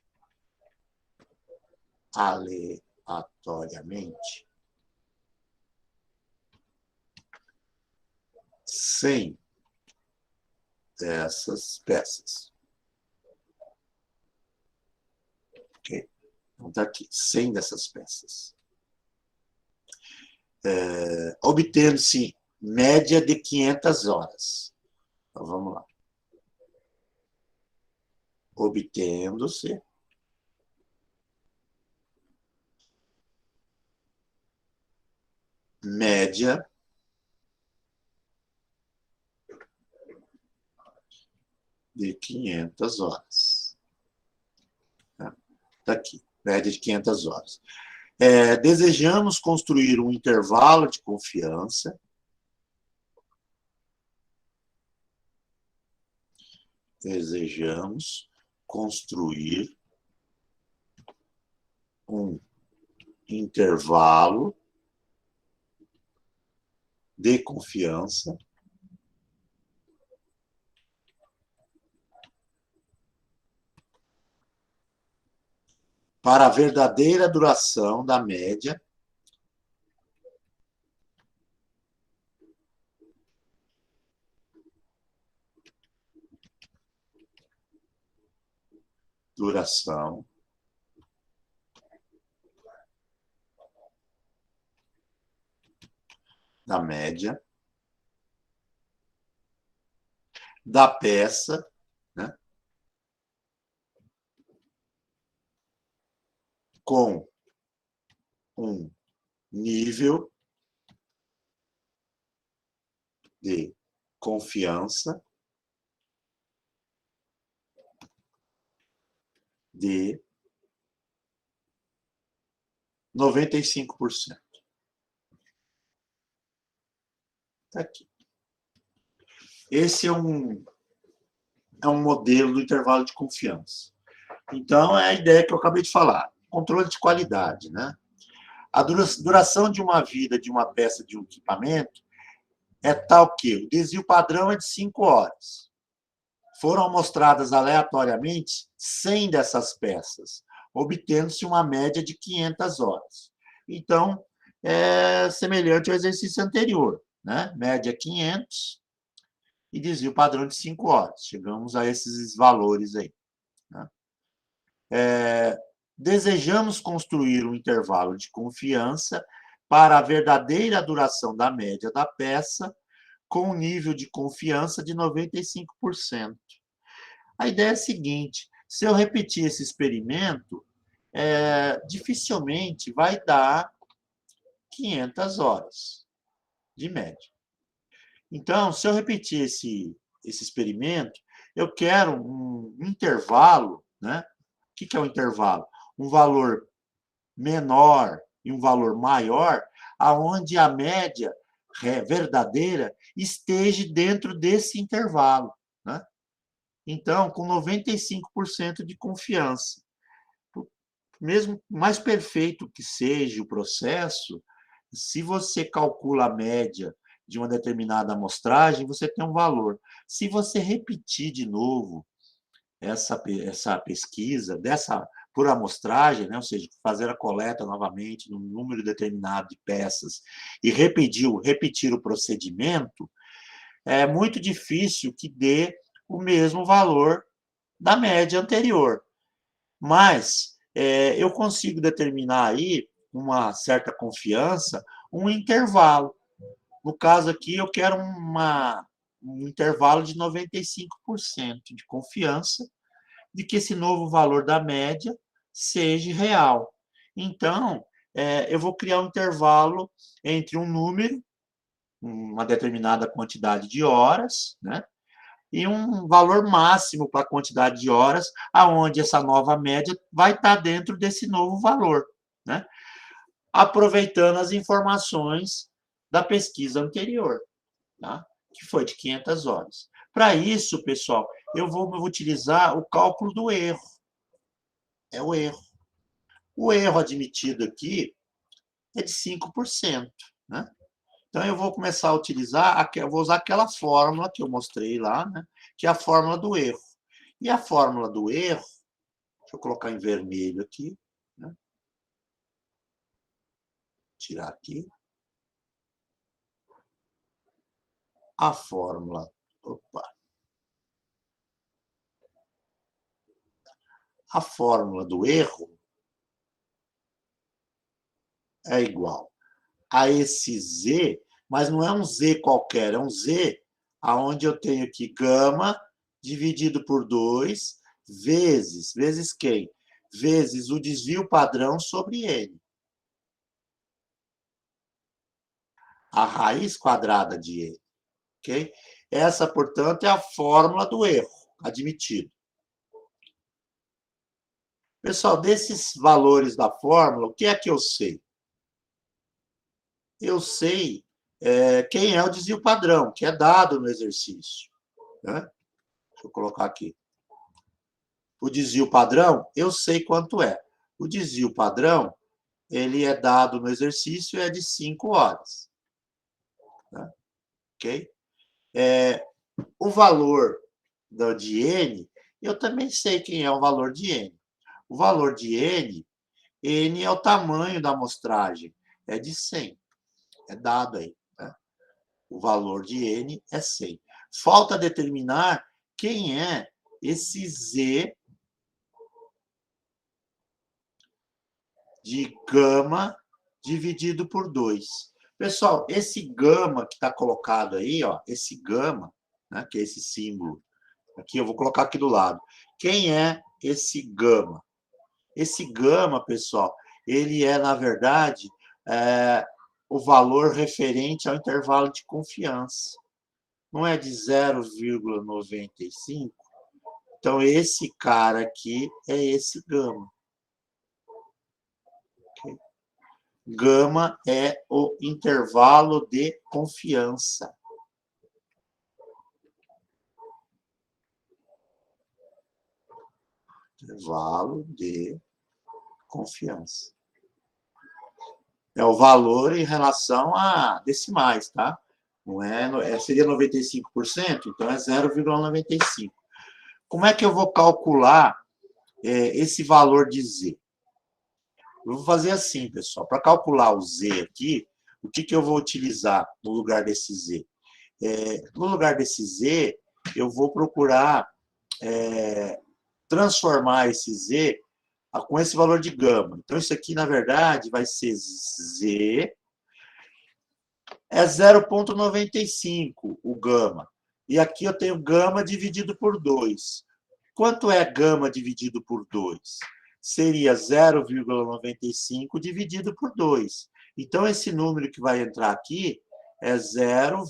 aleatoriamente 100 dessas peças. Ok? Então, está aqui, 100 dessas peças. Obtendo-se média de 500 horas. Então, vamos lá. Obtendo-se média de 500 horas. Está aqui, média de 500 horas. Desejamos construir um intervalo de confiança um intervalo de confiança para a verdadeira duração da média duração da média da peça, né, com um nível de confiança de 95%. Está aqui. Esse é um modelo do intervalo de confiança. Então, é a ideia que eu acabei de falar. Controle de qualidade, né? A duração de uma vida de uma peça de um equipamento é tal que o desvio padrão é de 5 horas. Foram amostradas aleatoriamente 100 dessas peças, obtendo-se uma média de 500 horas. Então, é semelhante ao exercício anterior, né? Média 500 e desvio padrão de 5 horas. Chegamos a esses valores aí, né? Desejamos construir um intervalo de confiança para a verdadeira duração da média da peça, com um nível de confiança de 95%. A ideia é a seguinte: se eu repetir esse experimento, dificilmente vai dar 500 horas de média. Então, se eu repetir esse experimento, eu quero um intervalo, né? O que é um intervalo? Um valor menor e um valor maior, aonde a média verdadeira esteja dentro desse intervalo, né? Então, com 95% de confiança. Mesmo mais perfeito que seja o processo, se você calcula a média de uma determinada amostragem, você tem um valor. Se você repetir de novo essa pesquisa por amostragem, né? Ou seja, fazer a coleta novamente num número determinado de peças e repetir o procedimento, é muito difícil que dê o mesmo valor da média anterior. Mas eu consigo determinar aí, com uma certa confiança, um intervalo. No caso aqui, eu quero um intervalo de 95% de confiança de que esse novo valor da média seja real. Então, eu vou criar um intervalo entre um número, uma determinada quantidade de horas, né? E um valor máximo para a quantidade de horas, aonde essa nova média vai estar dentro desse novo valor, né? Aproveitando as informações da pesquisa anterior, tá? Que foi de 500 horas. Para isso, pessoal, eu vou utilizar o cálculo do erro. É o erro. O erro admitido aqui é de 5%, né? Então, eu vou começar a utilizar, eu vou usar aquela fórmula que eu mostrei lá, né? Que é a fórmula do erro. E a fórmula do erro, deixa eu colocar em vermelho aqui, né? Tirar aqui. A fórmula, a fórmula do erro é igual a esse Z, mas não é um Z qualquer, é um Z aonde eu tenho aqui gama dividido por 2 vezes quem? Vezes o desvio padrão sobre N. A raiz quadrada de N. Okay? Essa, portanto, é a fórmula do erro admitido. Pessoal, desses valores da fórmula, o que é que eu sei? Eu sei quem é o desvio padrão, que é dado no exercício, né? Deixa eu colocar aqui. O desvio padrão, eu sei quanto é. O desvio padrão, ele é dado no exercício, é de 5 horas. Né? Ok? O valor de N, eu também sei quem é o valor de N. O valor de N, N é o tamanho da amostragem, é de 100. É dado aí. Né? O valor de N é 100. Falta determinar quem é esse Z de gama dividido por 2. Pessoal, esse gama que está colocado aí, ó, esse gama, né, que é esse símbolo, aqui eu vou colocar aqui do lado. Quem é esse gama? Esse gama, pessoal, ele é, na verdade, o valor referente ao intervalo de confiança. Não é de 0,95? Então, esse cara aqui é esse gama. Okay? Gama é o intervalo de confiança. Intervalo de confiança. É o valor em relação a decimais, tá? Não seria 95%, então é 0,95. Como é que eu vou calcular esse valor de Z? Eu vou fazer assim, pessoal. Para calcular o Z aqui, o que eu vou utilizar no lugar desse Z? No lugar desse Z, eu vou procurar transformar esse Z com esse valor de gama. Então, isso aqui, na verdade, vai ser Z, é 0,95 o gama. E aqui eu tenho gama dividido por 2. Quanto é gama dividido por 2? Seria 0,95 dividido por 2. Então, esse número que vai entrar aqui é 0,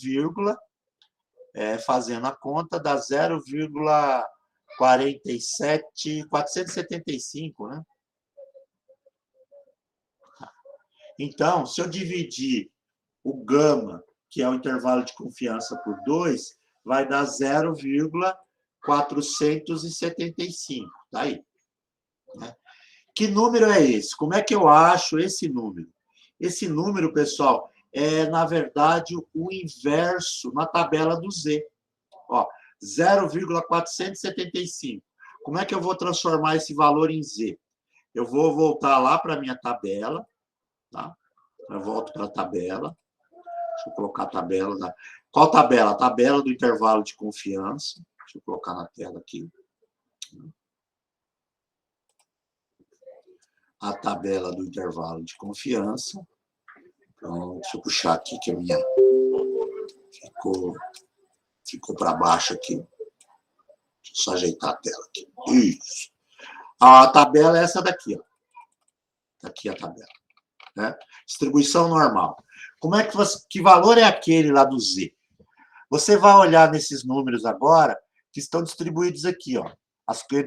fazendo a conta, dá 0,475, né? Então, se eu dividir o gama, que é o intervalo de confiança, por 2, vai dar 0,475. Tá aí. Né? Que número é esse? Como é que eu acho esse número? Esse número, pessoal, é, na verdade, o inverso na tabela do Z. Ó, 0,475. Como é que eu vou transformar esse valor em Z? Eu vou voltar lá para a minha tabela, tá? Eu volto para a tabela. Deixa eu colocar a tabela. Qual tabela? A tabela do intervalo de confiança. Deixa eu colocar na tela aqui. A tabela do intervalo de confiança. Então, deixa eu puxar aqui, que a minha ficou para baixo aqui. Deixa eu só ajeitar a tela aqui. Isso. A tabela é essa daqui, ó. Tá aqui a tabela. Né? Distribuição normal. Como é que valor é aquele lá do Z? Você vai olhar nesses números agora, que estão distribuídos aqui, ó,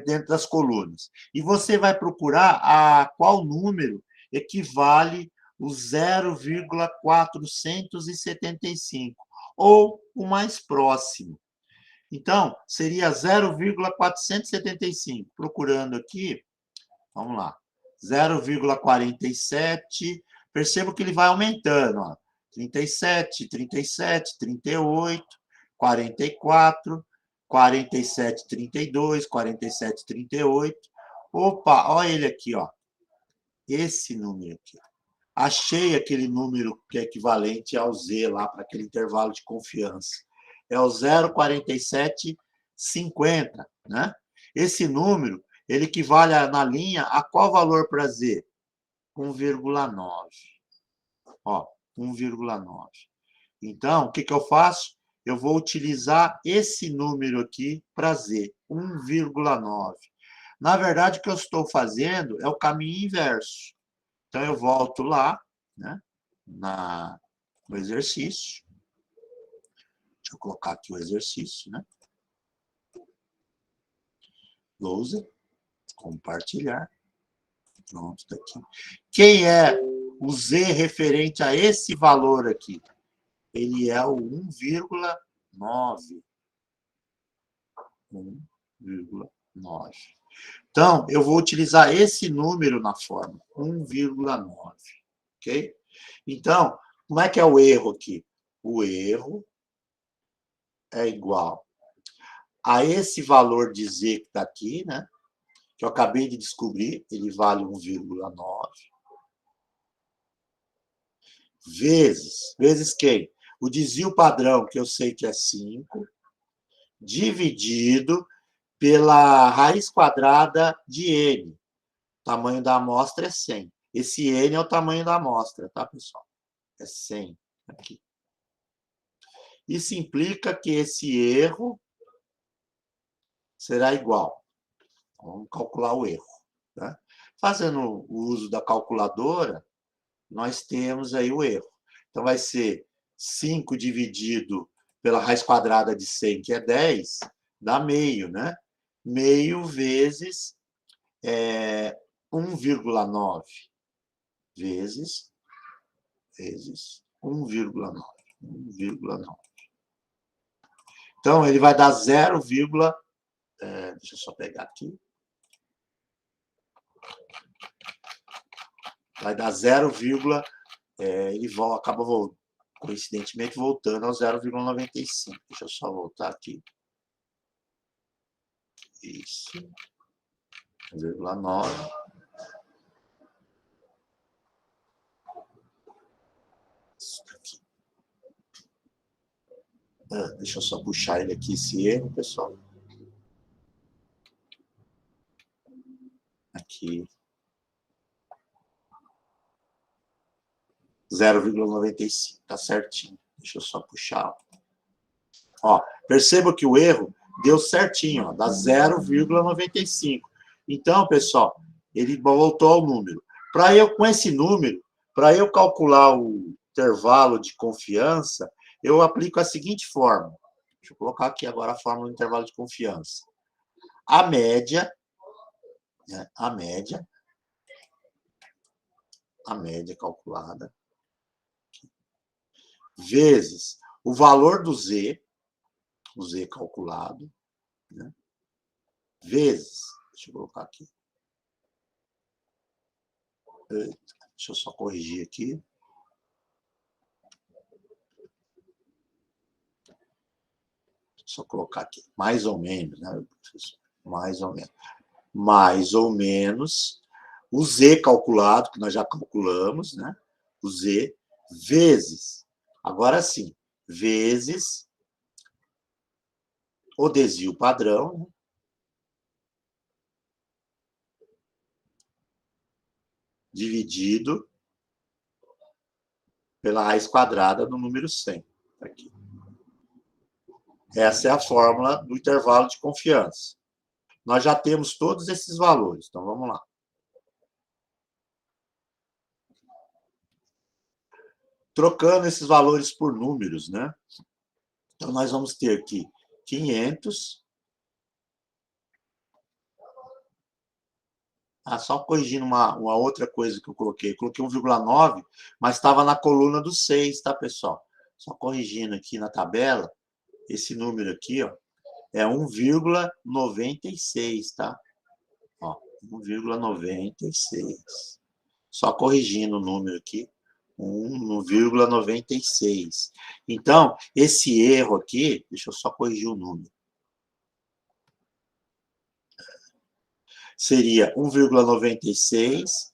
dentro das colunas. E você vai procurar a qual número equivale o 0,475, ou o mais próximo. Então, seria 0,475. Procurando aqui, vamos lá, 0,47. Perceba que ele vai aumentando, ó. 37, 37, 38, 44, 47, 32, 47, 38. Opa, olha ele aqui, ó. Esse número aqui. Achei aquele número que é equivalente ao Z lá, para aquele intervalo de confiança. É o 0,4750, né? Esse número, ele equivale na linha a qual valor para Z? 1,9. Ó, 1,9. Então, o que eu faço? Eu vou utilizar esse número aqui para Z, 1,9. Na verdade, o que eu estou fazendo é o caminho inverso. Então, eu volto lá, né, no exercício. Deixa eu colocar aqui o exercício, né? Lousa, compartilhar. Pronto, tá aqui. Quem é o Z referente a esse valor aqui? Ele é o 1,9. 1,9. Então, eu vou utilizar esse número na forma, 1,9. Ok? Então, como é que é o erro aqui? O erro é igual a esse valor de Z que está aqui, né? Que eu acabei de descobrir, ele vale 1,9. Vezes quem? O desvio padrão, que eu sei que é 5, dividido pela raiz quadrada de N. O tamanho da amostra é 100. Esse N é o tamanho da amostra, tá, pessoal? É 100 aqui. Isso implica que esse erro será igual. Vamos calcular o erro. Tá? Fazendo o uso da calculadora, nós temos aí o erro. Então, vai ser 5 dividido pela raiz quadrada de 100, que é 10, dá meio, né? Meio vezes 1,9 vezes vezes 1,9. 1,9. Então, ele vai dar 0, deixa eu só pegar aqui. Vai dar 0, ele acaba coincidentemente voltando ao 0,95. Deixa eu só voltar aqui. Isso. 0,9. Isso aqui. Deixa eu só puxar ele aqui, esse erro, pessoal. Aqui. 0,95, tá certinho. Deixa eu só puxar. Ó, perceba que o erro deu certinho, ó, dá 0,95. Então, pessoal, ele voltou ao número. Com esse número, para eu calcular o intervalo de confiança, eu aplico a seguinte fórmula. Deixa eu colocar aqui agora a fórmula do intervalo de confiança. A média, né, a média calculada, vezes o valor do Z, o Z calculado, né, vezes, deixa eu colocar aqui, deixa eu só corrigir aqui, só colocar aqui, mais ou menos, né, mais ou menos, o Z calculado, que nós já calculamos, né, o Z, vezes, agora sim, vezes o desvio padrão, né, dividido pela raiz quadrada do número 100. Aqui. Essa é a fórmula do intervalo de confiança. Nós já temos todos esses valores, então vamos lá. Trocando esses valores por números, né? Então, nós vamos ter aqui 500. Só corrigindo uma outra coisa que eu coloquei. Coloquei 1,9, mas estava na coluna do 6, tá, pessoal? Só corrigindo aqui na tabela, esse número aqui, ó, é 1,96, tá? Ó, 1,96. Só corrigindo o número aqui, 1,96. Então, esse erro aqui, deixa eu só corrigir o número. Seria 1,96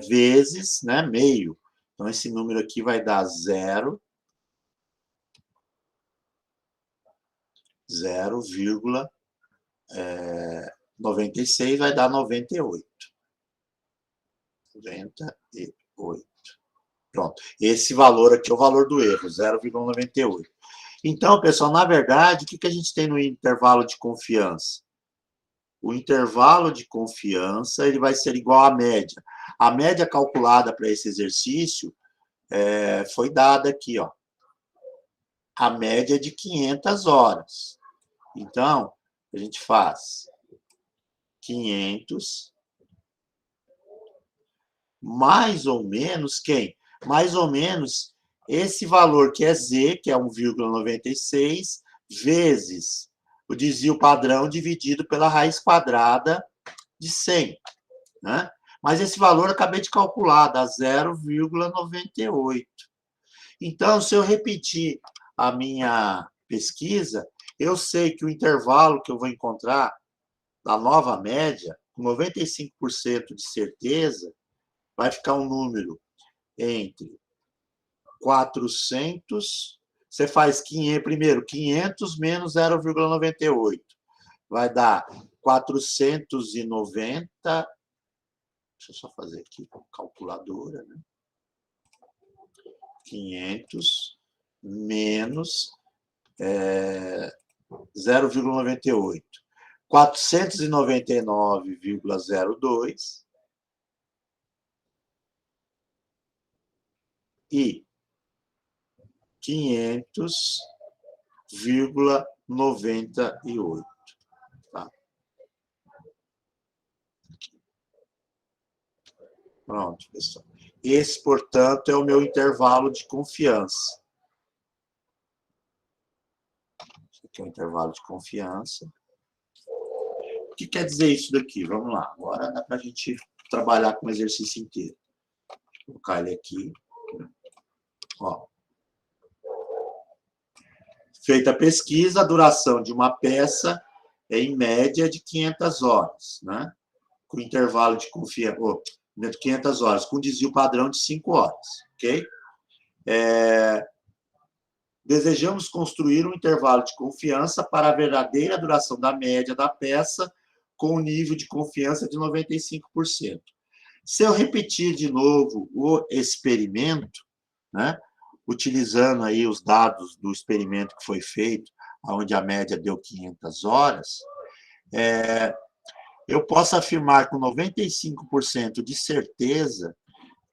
vezes, né, meio. Então, esse número aqui vai dar 0,96 vai dar 98. 98. Pronto. Esse valor aqui é o valor do erro, 0,98. Então, pessoal, na verdade, o que a gente tem no intervalo de confiança? O intervalo de confiança ele vai ser igual à média. A média calculada para esse exercício foi dada aqui, ó. A média é de 500 horas. Então, a gente faz 500 mais ou menos quem? Mais ou menos esse valor que é Z, que é 1,96, vezes o desvio padrão dividido pela raiz quadrada de 100. Né? Mas esse valor eu acabei de calcular, dá 0,98. Então, se eu repetir a minha pesquisa, eu sei que o intervalo que eu vou encontrar da nova média, com 95% de certeza, vai ficar um número entre 400, você faz 500, primeiro 500 menos 0,98, vai dar 490, deixa eu só fazer aqui com calculadora, né? 500 menos 0,98, 499,02 e 500,98. Tá? Pronto, pessoal. Esse, portanto, é o meu intervalo de confiança. Esse aqui é o intervalo de confiança. O que quer dizer isso daqui? Vamos lá. Agora dá para a gente trabalhar com o exercício inteiro. Vou colocar ele aqui. Ó. Feita a pesquisa, a duração de uma peça é, em média, de 500 horas, né? Com intervalo de confiança, de 500 horas, com desvio padrão de 5 horas, ok? Desejamos construir um intervalo de confiança para a verdadeira duração da média da peça, com um nível de confiança de 95%. Se eu repetir de novo o experimento, né? Utilizando aí os dados do experimento que foi feito, onde a média deu 500 horas, eu posso afirmar com 95% de certeza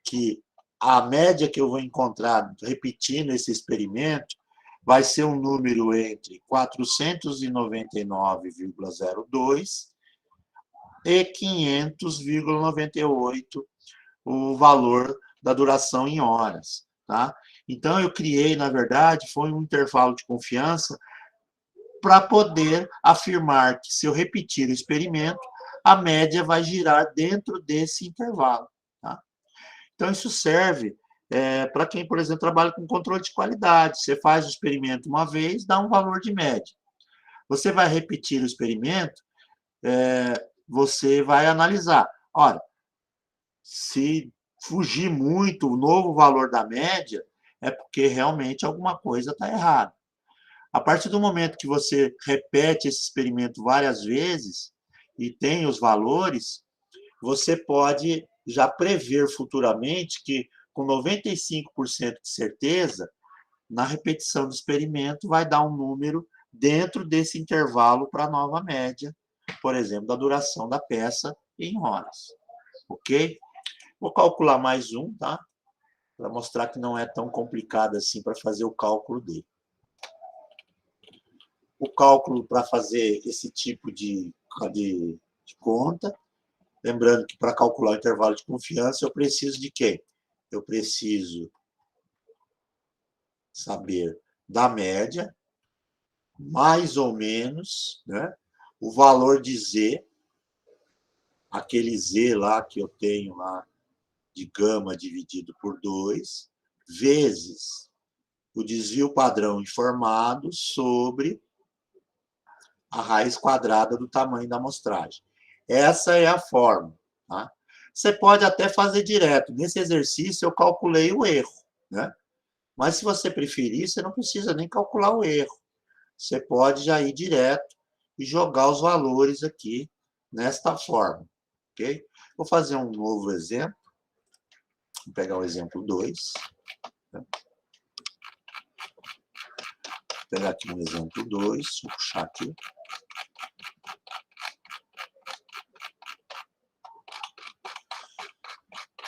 que a média que eu vou encontrar repetindo esse experimento vai ser um número entre 499,02 e 500,98, o valor da duração em horas, tá? Então, eu criei, na verdade, foi um intervalo de confiança para poder afirmar que, se eu repetir o experimento, a média vai girar dentro desse intervalo, tá? Então, isso serve para quem, por exemplo, trabalha com controle de qualidade. Você faz o experimento uma vez, dá um valor de média. Você vai repetir o experimento, você vai analisar. Olha, se fugir muito o novo valor da média, é porque realmente alguma coisa está errada. A partir do momento que você repete esse experimento várias vezes e tem os valores, você pode já prever futuramente que, com 95% de certeza, na repetição do experimento, vai dar um número dentro desse intervalo para a nova média, por exemplo, da duração da peça em horas. Ok? Vou calcular mais um, tá? Para mostrar que não é tão complicado assim para fazer o cálculo dele. O cálculo para fazer esse tipo de conta, lembrando que para calcular o intervalo de confiança, eu preciso de quê? Eu preciso saber da média, mais ou menos, né? O valor de Z, aquele Z lá que eu tenho lá, de gama dividido por 2, vezes o desvio padrão informado sobre a raiz quadrada do tamanho da amostragem. Essa é a fórmula, tá? Você pode até fazer direto. Nesse exercício, eu calculei o erro, né? Mas, se você preferir, você não precisa nem calcular o erro. Você pode já ir direto e jogar os valores aqui nesta forma, ok? Vou fazer um novo exemplo. Vou pegar o exemplo 2. Vou pegar aqui um exemplo 2, vou puxar aqui. Vou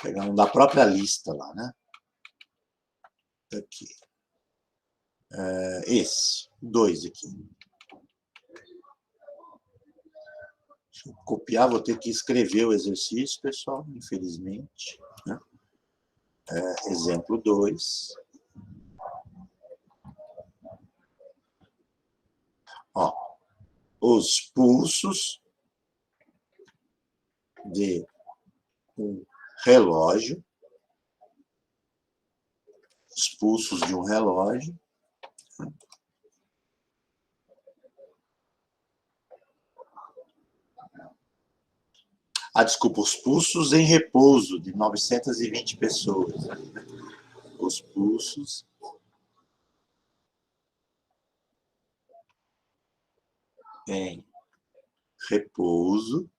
pegar um da própria lista lá, né? Aqui. Esse, 2 aqui. Deixa eu copiar, vou ter que escrever o exercício, pessoal, infelizmente, né? Exemplo 2. Ó, os pulsos de um relógio, os pulsos de um relógio, desculpa, os pulsos em repouso de 920 pessoas. Os pulsos em repouso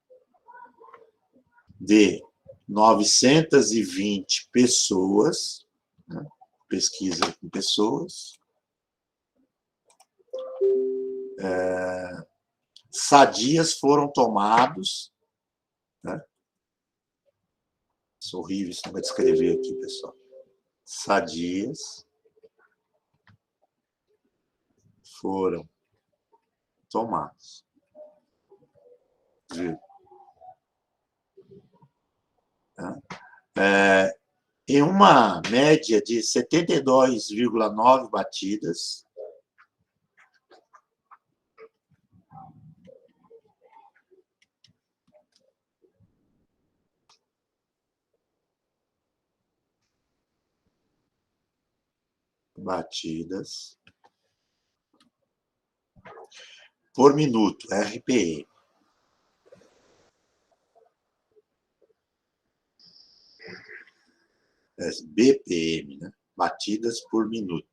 de 920 pessoas, né? Pesquisa com pessoas, sadias foram tomados, né? Isso é horrível, isso não vai descrever aqui, pessoal. Sadias foram tomados. Viu? Em uma média de 72,9 batidas, por minuto, RPM. BPM, né? Batidas por minuto.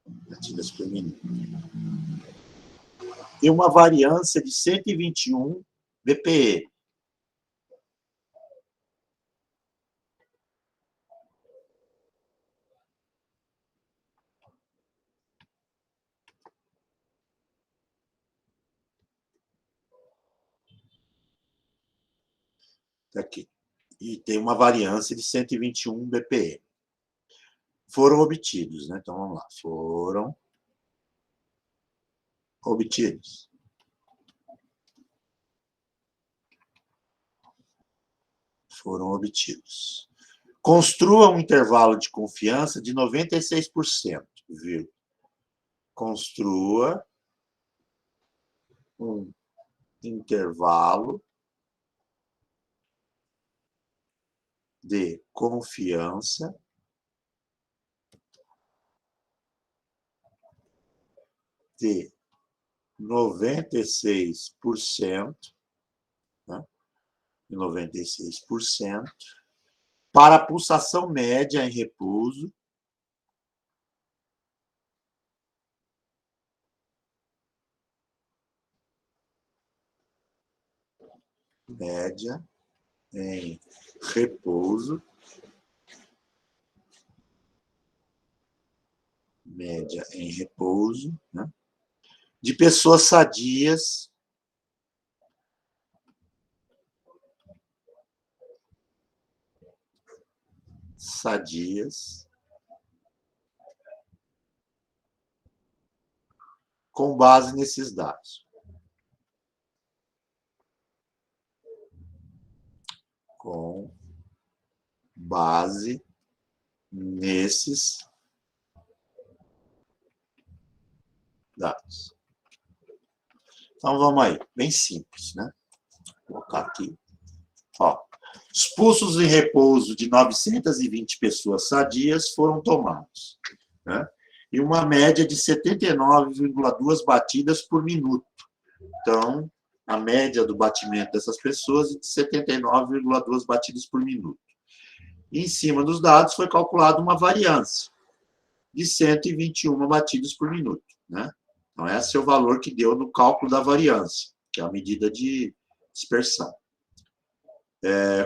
Batidas por minuto. E uma variância de 121 BPM. Aqui. E tem uma variância de 121 BPM. Foram obtidos, né? Então, vamos lá. Foram obtidos. Foram obtidos. Construa um intervalo de confiança de 96%, viu? Construa um intervalo de confiança de 96%, né? 96%, para a pulsação média em repouso média em repouso, média em repouso, né? De pessoas sadias com base nesses dados. Com base nesses dados. Então, vamos aí. Bem simples, né? Vou colocar aqui. Ó, os pulsos em repouso de 920 pessoas sadias foram tomados, né? E uma média de 79,2 batidas por minuto. Então, a média do batimento dessas pessoas é de 79,2 batidas por minuto. E, em cima dos dados, foi calculada uma variância de 121 batidas por minuto, né? Então, esse é o valor que deu no cálculo da variância, que é a medida de dispersão.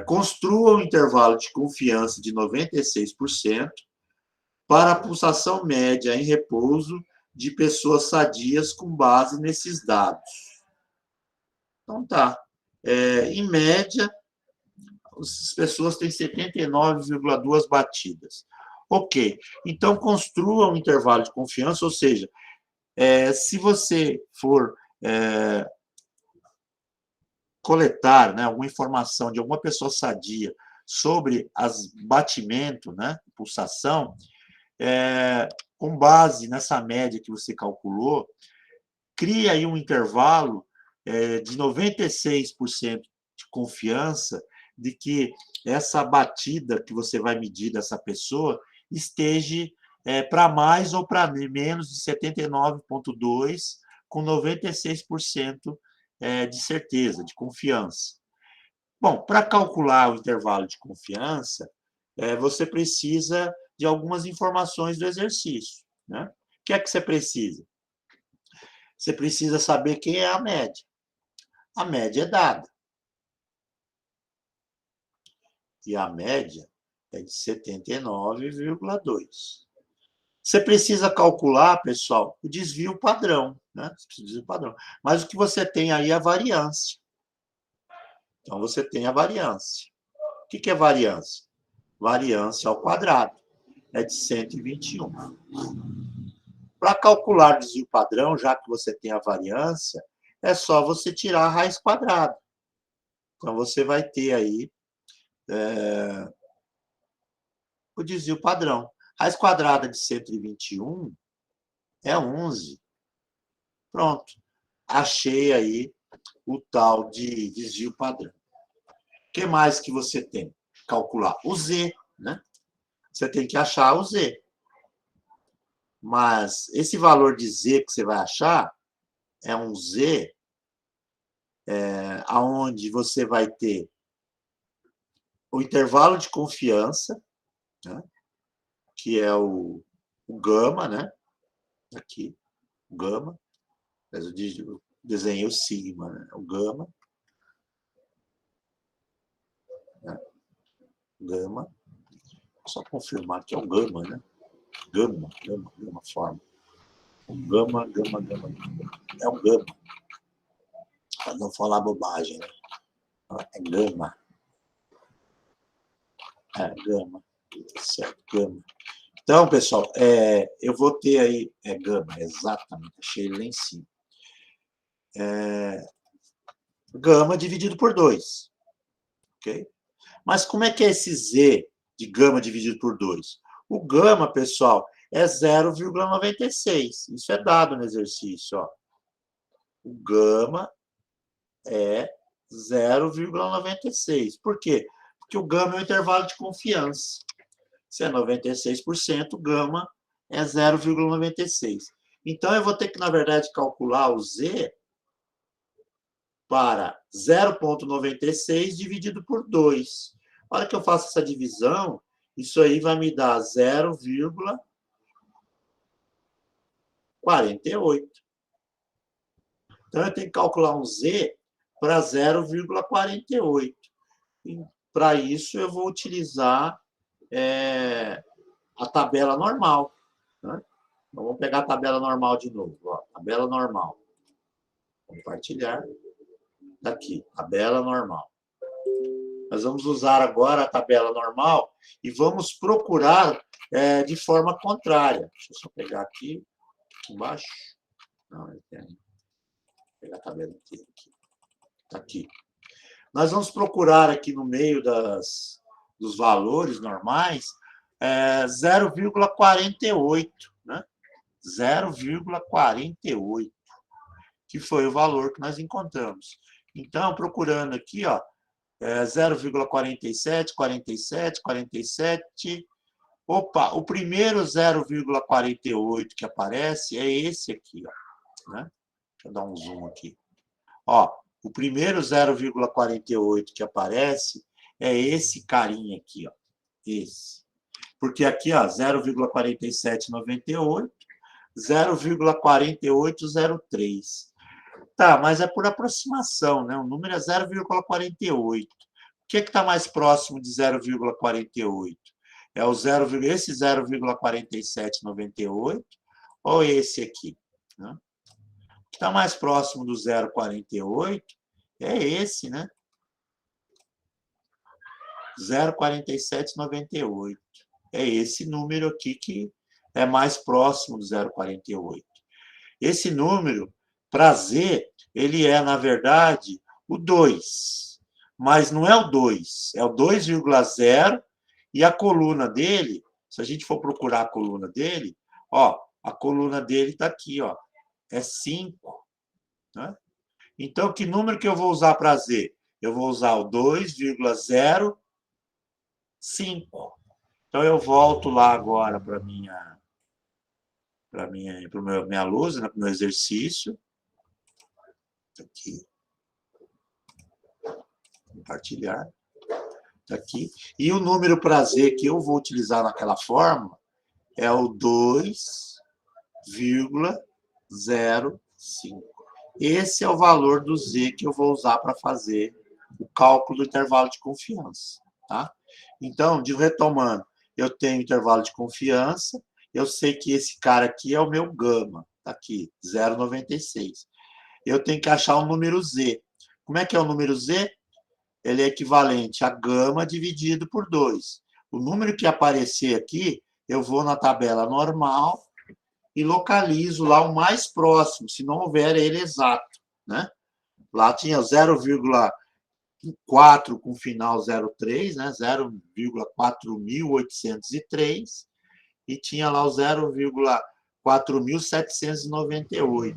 Construa um intervalo de confiança de 96% para a pulsação média em repouso de pessoas sadias com base nesses dados. Então, tá. Em média, as pessoas têm 79,2 batidas. Ok. Então, construa um intervalo de confiança, ou seja, se você for coletar, né, alguma informação de alguma pessoa sadia sobre as batimento, né, pulsação, com base nessa média que você calculou, cria aí um intervalo de 96% de confiança de que essa batida que você vai medir dessa pessoa esteja para mais ou para menos de 79,2, com 96% de certeza, de confiança. Bom, para calcular o intervalo de confiança, você precisa de algumas informações do exercício, né? O que é que você precisa? Você precisa saber quem é a média. A média é dada. E a média é de 79,2. Você precisa calcular, pessoal, o desvio padrão, né? Desvio padrão. Mas o que você tem aí é a variância. Então, você tem a variância. O que é variância? Variância ao quadrado. É de 121. Para calcular o desvio padrão, já que você tem a variância, é só você tirar a raiz quadrada. Então, você vai ter aí o desvio padrão. Raiz quadrada de 121 é 11. Pronto. Achei aí o tal de desvio padrão. O que mais que você tem? Calcular o Z, né? Você tem que achar o Z. Mas esse valor de Z que você vai achar é um Z aonde você vai ter o intervalo de confiança, né? Que é o gama, né? Aqui, o gama. Mas eu desenhei o sigma, né? O gama. Né? Gama. Só confirmar que é o gama, né? Gama forma. Gama. É o gama. Para não falar bobagem, né? É gama. É, gama. Certo, gama. Então, pessoal, eu vou ter aí... gama, exatamente. Achei ele lá em cima. Gama dividido por 2. Ok? Mas como é que é esse Z de gama dividido por 2? O gama, pessoal, é 0,96. Isso é dado no exercício. Ó. O gama é 0,96. Por quê? Porque o gama é o intervalo de confiança. Se é 96%, o gama é 0,96. Então, eu vou ter que, na verdade, calcular o Z para 0,96 dividido por 2. A hora que eu faço essa divisão, isso aí vai me dar 0,48. Então, eu tenho que calcular um Z para 0,48. Para isso, eu vou utilizar a tabela normal. Né? Então, vamos pegar a tabela normal de novo. Ó, tabela normal. Compartilhar. Daqui, tabela normal. Nós vamos usar agora a tabela normal e vamos procurar de forma contrária. Deixa eu só pegar aqui embaixo. Não, vou pegar a tabela inteira aqui. Está aqui. Nós vamos procurar aqui no meio dos valores normais 0,48, né? 0,48, que foi o valor que nós encontramos. Então, procurando aqui, ó, 0,47, 47, 47. Opa, o primeiro 0,48 que aparece é esse aqui, ó, né? Deixa eu dar um zoom aqui. Ó, o primeiro 0,48 que aparece é esse carinha aqui, ó, esse. Porque aqui, ó, 0,4798, 0,4803. Tá, mas é por aproximação, né? O número é 0,48. O que está mais próximo de 0,48? É esse 0,4798 ou esse aqui? Né? O que está mais próximo do 0,48 é esse, né? 0,4798. É esse número aqui que é mais próximo do 0,48. Esse número, para Z, ele é, na verdade, o 2. Mas não é o 2, é o 2,0 e a coluna dele, se a gente for procurar a coluna dele, ó, a coluna dele está aqui, ó, é 5. Né? Então, que número que eu vou usar para Z? Eu vou usar o 2,05. Então, eu volto lá agora para minha lousa, né, para o meu exercício. Aqui. Compartilhar. Aqui. E o número para Z que eu vou utilizar naquela fórmula é o 2,05. Esse é o valor do Z que eu vou usar para fazer o cálculo do intervalo de confiança. Tá? Então, retomando, eu tenho intervalo de confiança, eu sei que esse cara aqui é o meu gama, tá aqui, 0,96. Eu tenho que achar o número Z. Como é que é o número Z? Ele é equivalente a gama dividido por 2. O número que aparecer aqui, eu vou na tabela normal e localizo lá o mais próximo, se não houver ele exato. Né? Lá tinha 0,47 4 com final 03, né? 0,4803, e tinha lá o 0,4798.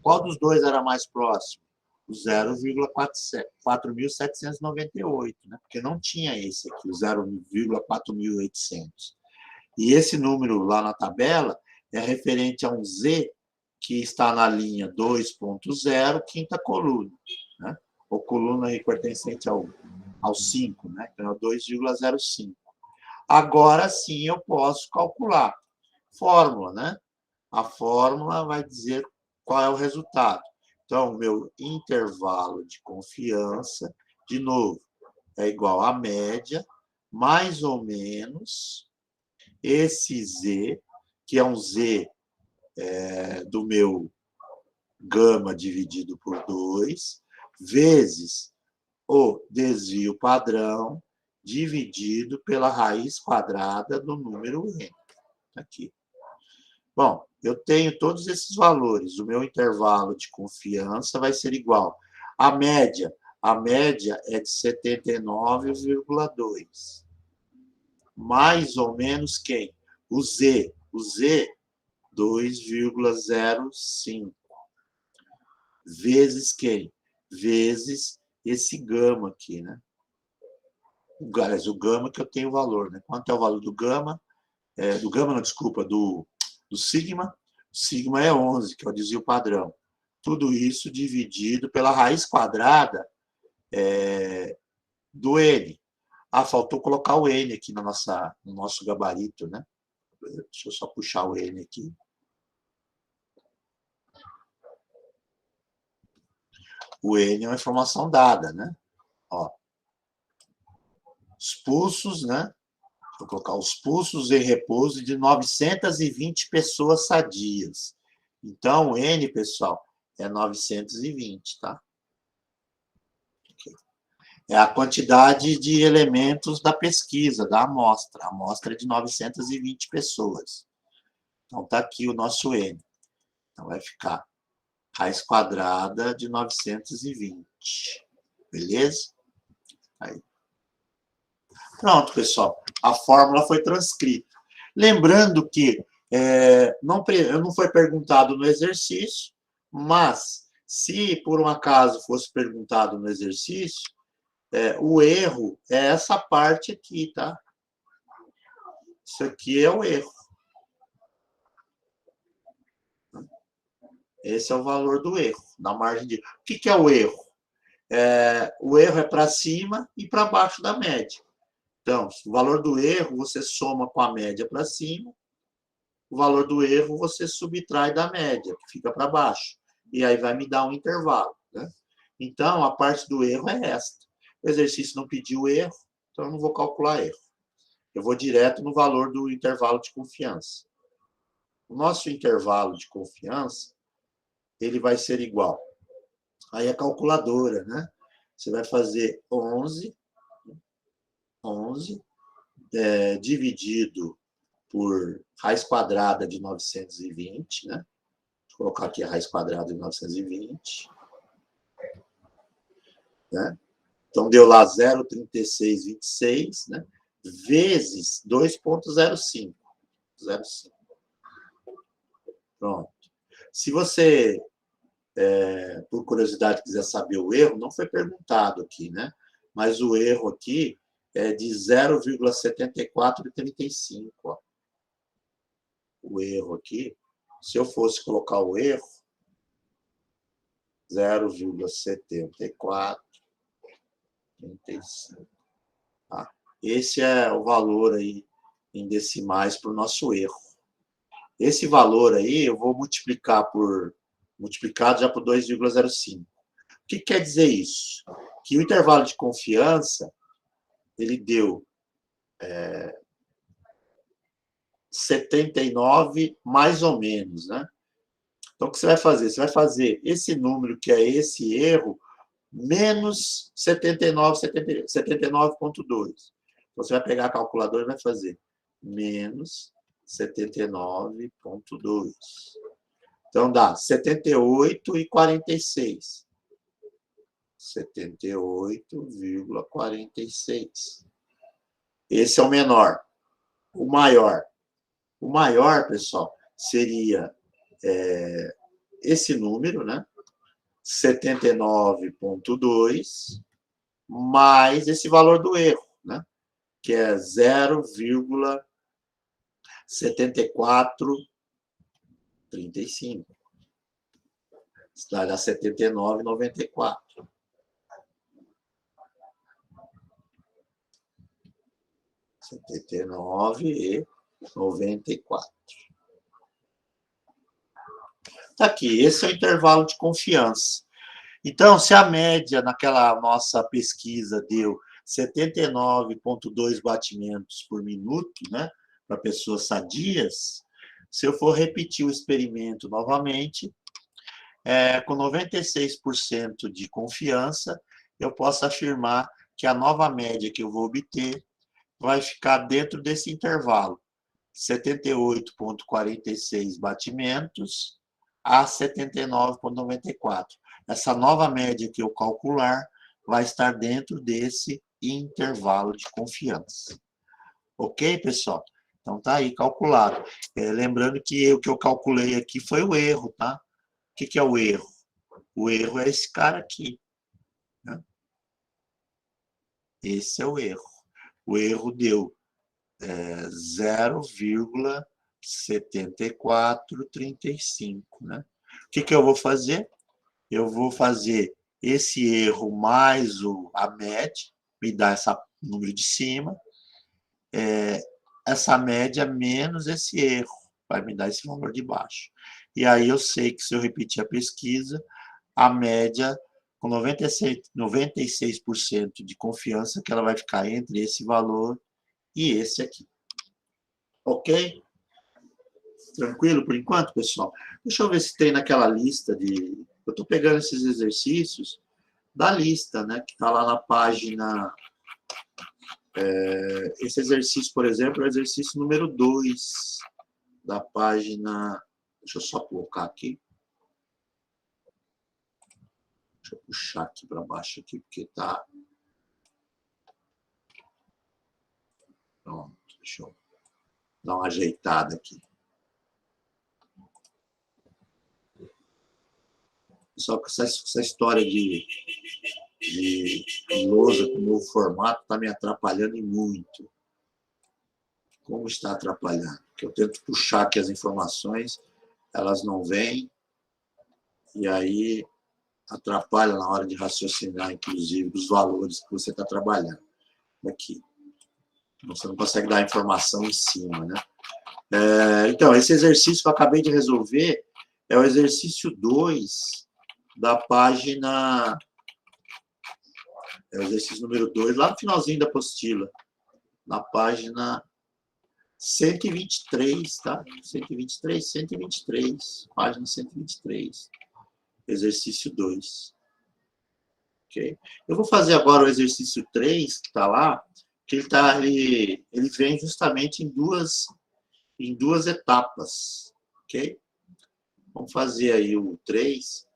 Qual dos dois era mais próximo? O 0,4798, né? Porque não tinha esse aqui, o 0,4800. E esse número lá na tabela é referente a um Z que está na linha 2.0, quinta coluna, né? Ou coluna aí pertencente ao 5, né? Então é o 2,05. Agora sim eu posso calcular. Fórmula, né? A fórmula vai dizer qual é o resultado. Então, o meu intervalo de confiança, de novo, é igual à média, mais ou menos, esse Z, que é um Z do meu gama dividido por 2, vezes o desvio padrão dividido pela raiz quadrada do número n. Aqui. Bom, eu tenho todos esses valores. O meu intervalo de confiança vai ser igual. A média é de 79,2. Mais ou menos quem? O Z. O Z, 2,05. Vezes quem? Vezes esse gama aqui, né? O gama que eu tenho o valor, né? Quanto é o valor do gama? Do gama, não, desculpa, do sigma. O sigma é 11, que é o desvio padrão. Tudo isso dividido pela raiz quadrada do N. Ah, faltou colocar o N aqui no nosso gabarito, né? Deixa eu só puxar o N aqui. O N é uma informação dada, né? Ó, os pulsos, né? Vou colocar os pulsos em repouso de 920 pessoas sadias. Então, o N, pessoal, é 920, tá? É a quantidade de elementos da pesquisa, da amostra. A amostra é de 920 pessoas. Então, está aqui o nosso N. Então, vai ficar raiz quadrada de 920. Beleza? Aí. Pronto, pessoal. A fórmula foi transcrita. Lembrando que não foi perguntado no exercício, mas se por um acaso fosse perguntado no exercício, o erro é essa parte aqui, tá? Isso aqui é o erro. Esse é o valor do erro, na margem de... O que é o erro? O erro é para cima e para baixo da média. Então, o valor do erro você soma com a média para cima, o valor do erro você subtrai da média, que fica para baixo. E aí vai me dar um intervalo, né? Então, a parte do erro é esta. O exercício não pediu erro, então eu não vou calcular erro. Eu vou direto no valor do intervalo de confiança. O nosso intervalo de confiança, ele vai ser igual. Aí a calculadora, né? Você vai fazer 11 dividido por raiz quadrada de 920, né? Vou colocar aqui a raiz quadrada de 920. Né? Então, deu lá 0,3626, né? Vezes 2,05. 0,5. Pronto. Se você, por curiosidade, quiser saber o erro, não foi perguntado aqui, né? Mas o erro aqui é de 0,7435. Ó. O erro aqui, se eu fosse colocar o erro, 0,7435. Tá? Esse é o valor aí em decimais para o nosso erro. Esse valor aí eu vou multiplicar multiplicado já por 2,05. O que quer dizer isso? Que o intervalo de confiança ele deu 79 mais ou menos, né? Então, o que você vai fazer? Você vai fazer esse número, que é esse erro, menos 79,2. Então, você vai pegar a calculadora e vai fazer menos 79,2. Então, dá 78,46. 78,46. Esse é o menor. O maior. O maior, pessoal, seria esse número, né? 79,2, mais esse valor do erro, né? Que é 0,7435. Está a 79,94. 79,94. Está aqui, esse é o intervalo de confiança. Então, se a média naquela nossa pesquisa deu 79,2 batimentos por minuto, né, para pessoas sadias, se eu for repetir o experimento novamente, com 96% de confiança, eu posso afirmar que a nova média que eu vou obter vai ficar dentro desse intervalo, 78,46 batimentos a 79,94. Essa nova média que eu calcular vai estar dentro desse intervalo de confiança. Ok, pessoal? Então tá aí calculado. Lembrando que o que eu calculei aqui foi o erro, tá? O que é o erro? O erro é esse cara aqui, né? Esse é o erro. O erro deu 0,7435, né? O que eu vou fazer? Eu vou fazer esse erro mais a média, me dá esse número de cima, essa média menos esse erro, vai me dar esse valor de baixo. E aí eu sei que se eu repetir a pesquisa, a média, com 96% de confiança, que ela vai ficar entre esse valor e esse aqui. Ok? Tranquilo por enquanto, pessoal? Deixa eu ver se tem naquela lista de... Eu estou pegando esses exercícios da lista, né? Que está lá na página... esse exercício, por exemplo, é o exercício número 2 da página... Deixa eu só colocar aqui. Deixa eu puxar aqui para baixo, aqui, porque está... Pronto, deixa eu dar uma ajeitada aqui. Só que essa história de lousa com novo formato está me atrapalhando muito. Como está atrapalhando? Porque eu tento puxar aqui as informações, elas não vêm, e aí atrapalha na hora de raciocinar, inclusive, dos valores que você está trabalhando. Aqui. Você não consegue dar a informação em cima, né? Então, esse exercício que eu acabei de resolver é o exercício 2 da página... É o exercício número 2, lá no finalzinho da apostila, na página 123, tá? 123, página 123, exercício 2. Ok? Eu vou fazer agora o exercício 3, que está lá, que ele vem justamente em duas etapas, ok? Vamos fazer aí o 3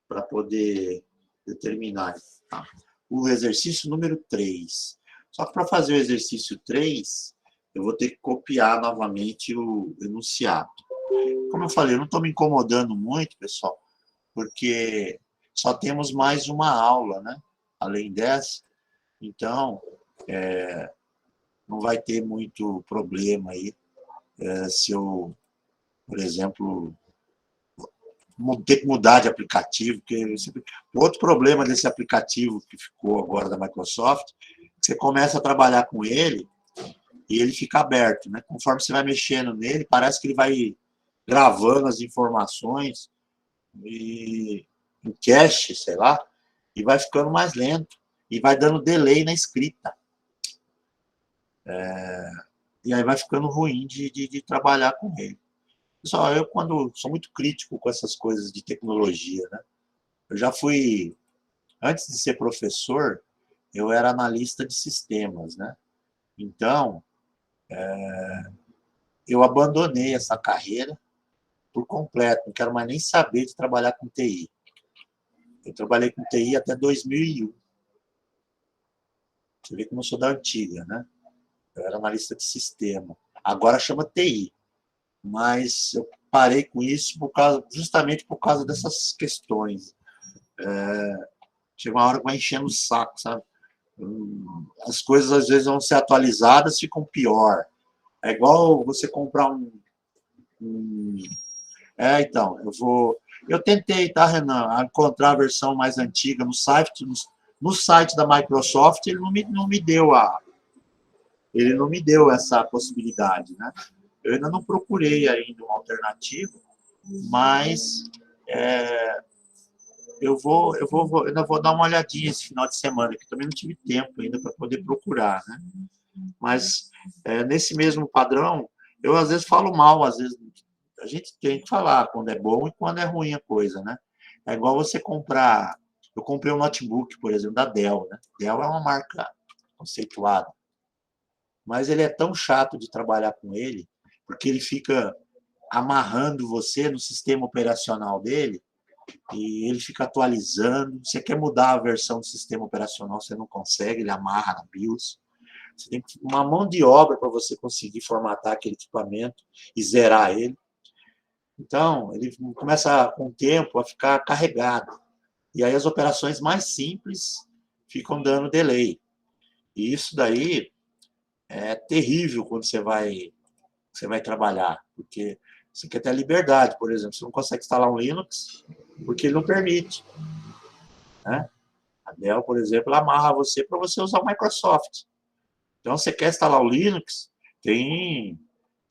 para poder determinar, tá? O exercício número 3. Só que para fazer o exercício 3, eu vou ter que copiar novamente o enunciado. Como eu falei, eu não estou me incomodando muito, pessoal, porque só temos mais uma aula, né? Além dessa. Então, não vai ter muito problema aí se eu, por exemplo, ter que mudar de aplicativo, porque outro problema desse aplicativo que ficou agora da Microsoft, você começa a trabalhar com ele e ele fica aberto, né? Conforme você vai mexendo nele, parece que ele vai gravando as informações em cache, sei lá, e vai ficando mais lento e vai dando delay na escrita. E aí vai ficando ruim de trabalhar com ele. Pessoal, eu sou muito crítico com essas coisas de tecnologia, né? Eu já fui, antes de ser professor, eu era analista de sistemas, né? Então, eu abandonei essa carreira por completo, não quero mais nem saber de trabalhar com TI. Eu trabalhei com TI até 2001. Você vê como eu sou da antiga, né? Eu era analista de sistema. Agora chama TI. Mas eu parei com isso justamente por causa dessas questões. Chega uma hora que vai enchendo o saco, sabe? As coisas às vezes vão ser atualizadas, ficam pior. É igual você comprar um... então, eu tentei, tá, Renan, encontrar a versão mais antiga no site da Microsoft, ele não me deu essa possibilidade, né? Eu ainda não procurei ainda uma alternativa, mas eu ainda vou dar uma olhadinha esse final de semana, que também não tive tempo ainda para poder procurar, né? Mas nesse mesmo padrão, eu às vezes falo mal, às vezes a gente tem que falar quando é bom e quando é ruim a coisa, né? É igual você comprar. Eu comprei um notebook, por exemplo, da Dell, né? Dell é uma marca conceituada, mas ele é tão chato de trabalhar com ele, porque ele fica amarrando você no sistema operacional dele e ele fica atualizando. Você quer mudar a versão do sistema operacional, você não consegue, ele amarra na BIOS. Você tem uma mão de obra para você conseguir formatar aquele equipamento e zerar ele. Então, ele começa, com o tempo, a ficar carregado. E aí as operações mais simples ficam dando delay. E isso daí é terrível quando você vai trabalhar, porque você quer ter a liberdade, por exemplo. Você não consegue instalar um Linux porque ele não permite, né? A Dell, por exemplo, ela amarra você para você usar o Microsoft. Então, você quer instalar o Linux, tem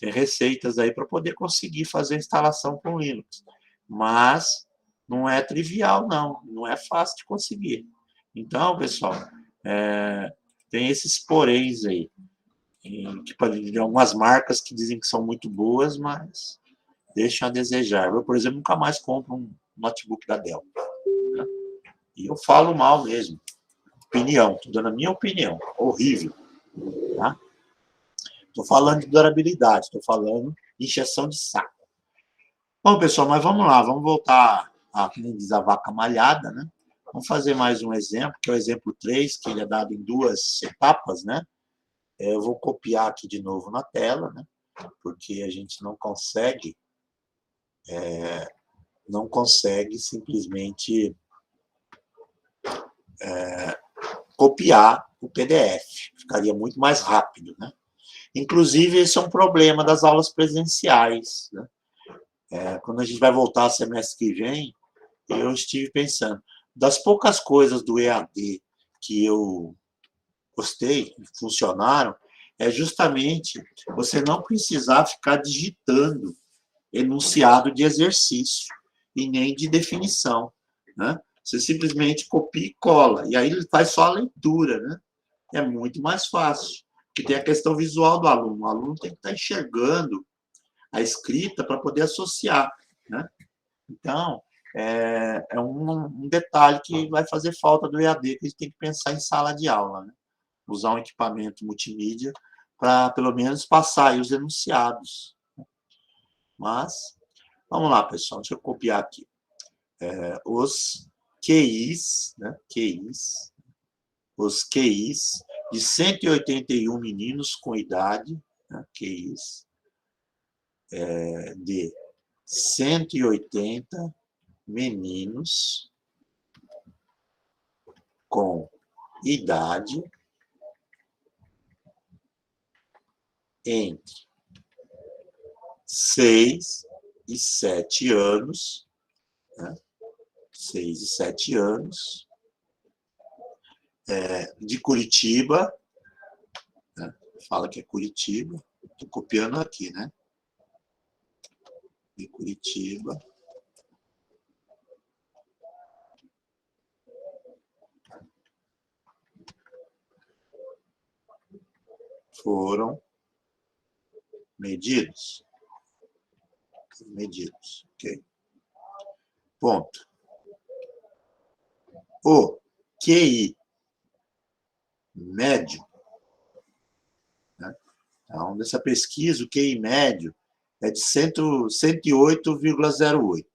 receitas aí para poder conseguir fazer a instalação com o Linux. Mas não é trivial, não. Não é fácil de conseguir. Então, pessoal, tem esses poréns aí. De algumas marcas que dizem que são muito boas, mas deixam a desejar. Eu, por exemplo, nunca mais compro um notebook da Dell. Né? E eu falo mal mesmo. Opinião, estou dando a minha opinião. Horrível. Tá? Estou falando de durabilidade, estou falando de injeção de saco. Bom, pessoal, mas vamos lá, vamos voltar a, como diz, a vaca malhada, né? Vamos fazer mais um exemplo, que é o exemplo 3, que ele é dado em duas etapas, né? Eu vou copiar aqui de novo na tela, né? Porque a gente não consegue simplesmente copiar o PDF. Ficaria muito mais rápido, né? Inclusive, esse é um problema das aulas presenciais, né? Quando a gente vai voltar semestre que vem, eu estive pensando, das poucas coisas do EAD que eu gostei, funcionaram, é justamente você não precisar ficar digitando enunciado de exercício e nem de definição, né? Você simplesmente copia e cola, e aí ele faz só a leitura, né? É muito mais fácil, porque tem a questão visual do aluno. O aluno tem que estar enxergando a escrita para poder associar, né? Então, é um detalhe que vai fazer falta do EAD, que a gente tem que pensar em sala de aula, né? Usar um equipamento multimídia para, pelo menos, passar aí os enunciados. Mas, vamos lá, pessoal, deixa eu copiar aqui. Os QIs, né? Os QIs de 181 meninos com idade, né? QIs, de 180 meninos com idade entre 6 e 7 anos, né? 6 e 7 anos, de Curitiba, né? Fala que é Curitiba, estou copiando aqui, né? De Curitiba. Foram medidos. Ok? Ponto. O QI médio, né? Então, dessa pesquisa, o QI médio é de 108,08.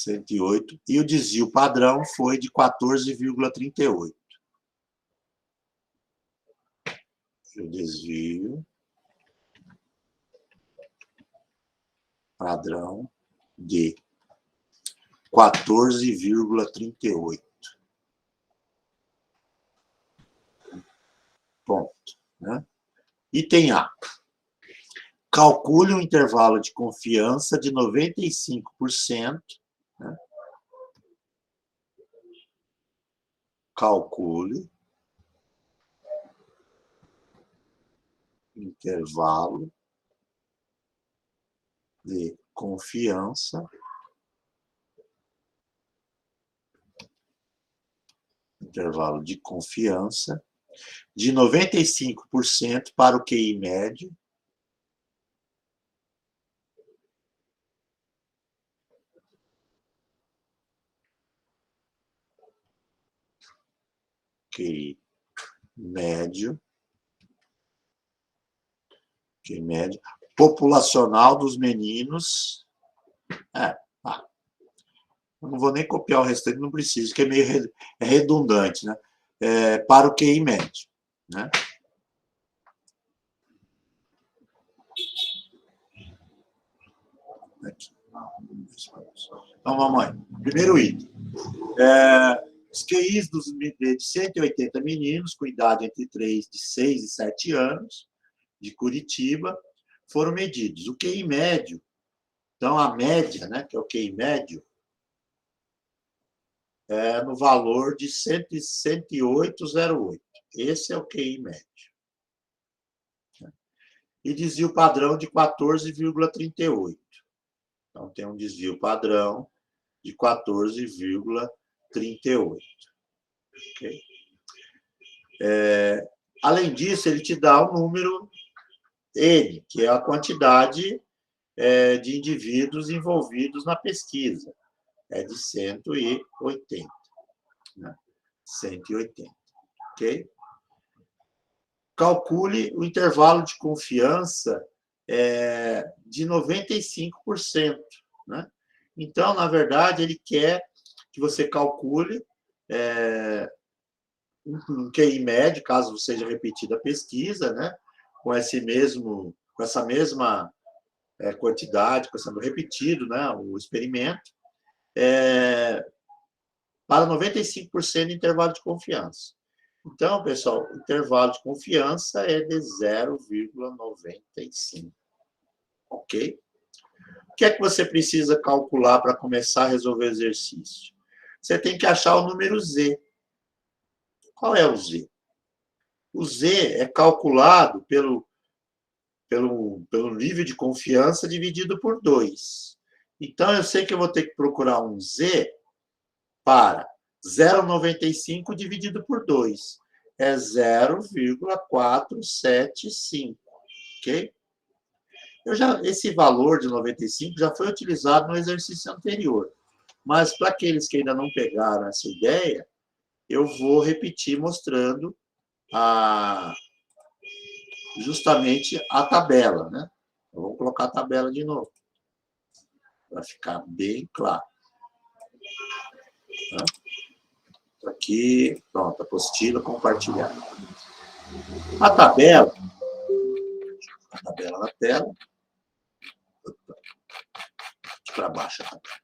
108. E o desvio padrão foi de 14,38. O desvio padrão de 14,38. Ponto. Né? Item A. Calcule um intervalo de confiança de 95%. Né? Calcule intervalo de confiança de 95% para o QI médio populacional dos meninos. Eu não vou nem copiar o restante, não preciso, que é meio redundante, né? Para o QI médio. Né? Aqui. Então, vamos aí. Primeiro item. Os QIs de 180 meninos com idade entre 6 e 7 anos, de Curitiba, foram medidos. O QI médio, então a média, né, que é o QI médio, é no valor de 108,08. Esse é o QI médio. E desvio padrão de 14,38. Então, tem um desvio padrão de 14,38. Okay? Além disso, ele te dá o número N, que é a quantidade de indivíduos envolvidos na pesquisa. É de 180. Né? 180. Ok? Calcule o intervalo de confiança de 95%. Né? Então, na verdade, ele quer que você calcule um QI médio, caso seja repetida a pesquisa, né? com essa mesma quantidade, sendo repetido, né? o experimento, para 95% de intervalo de confiança. Então, pessoal, o intervalo de confiança é de 0,95. Ok? O que é que você precisa calcular para começar a resolver o exercício? Você tem que achar o número Z. Qual é o Z? O Z é calculado pelo nível de confiança dividido por 2. Então, eu sei que eu vou ter que procurar um Z para 0,95 dividido por 2. É 0,475. Ok? Esse valor de 95 já foi utilizado no exercício anterior. Mas, para aqueles que ainda não pegaram essa ideia, eu vou repetir mostrando justamente a tabela. Né? Eu vou colocar a tabela de novo, para ficar bem claro. Tá? Aqui, pronto, apostila compartilhada. A tabela na tela. Para baixo a tabela.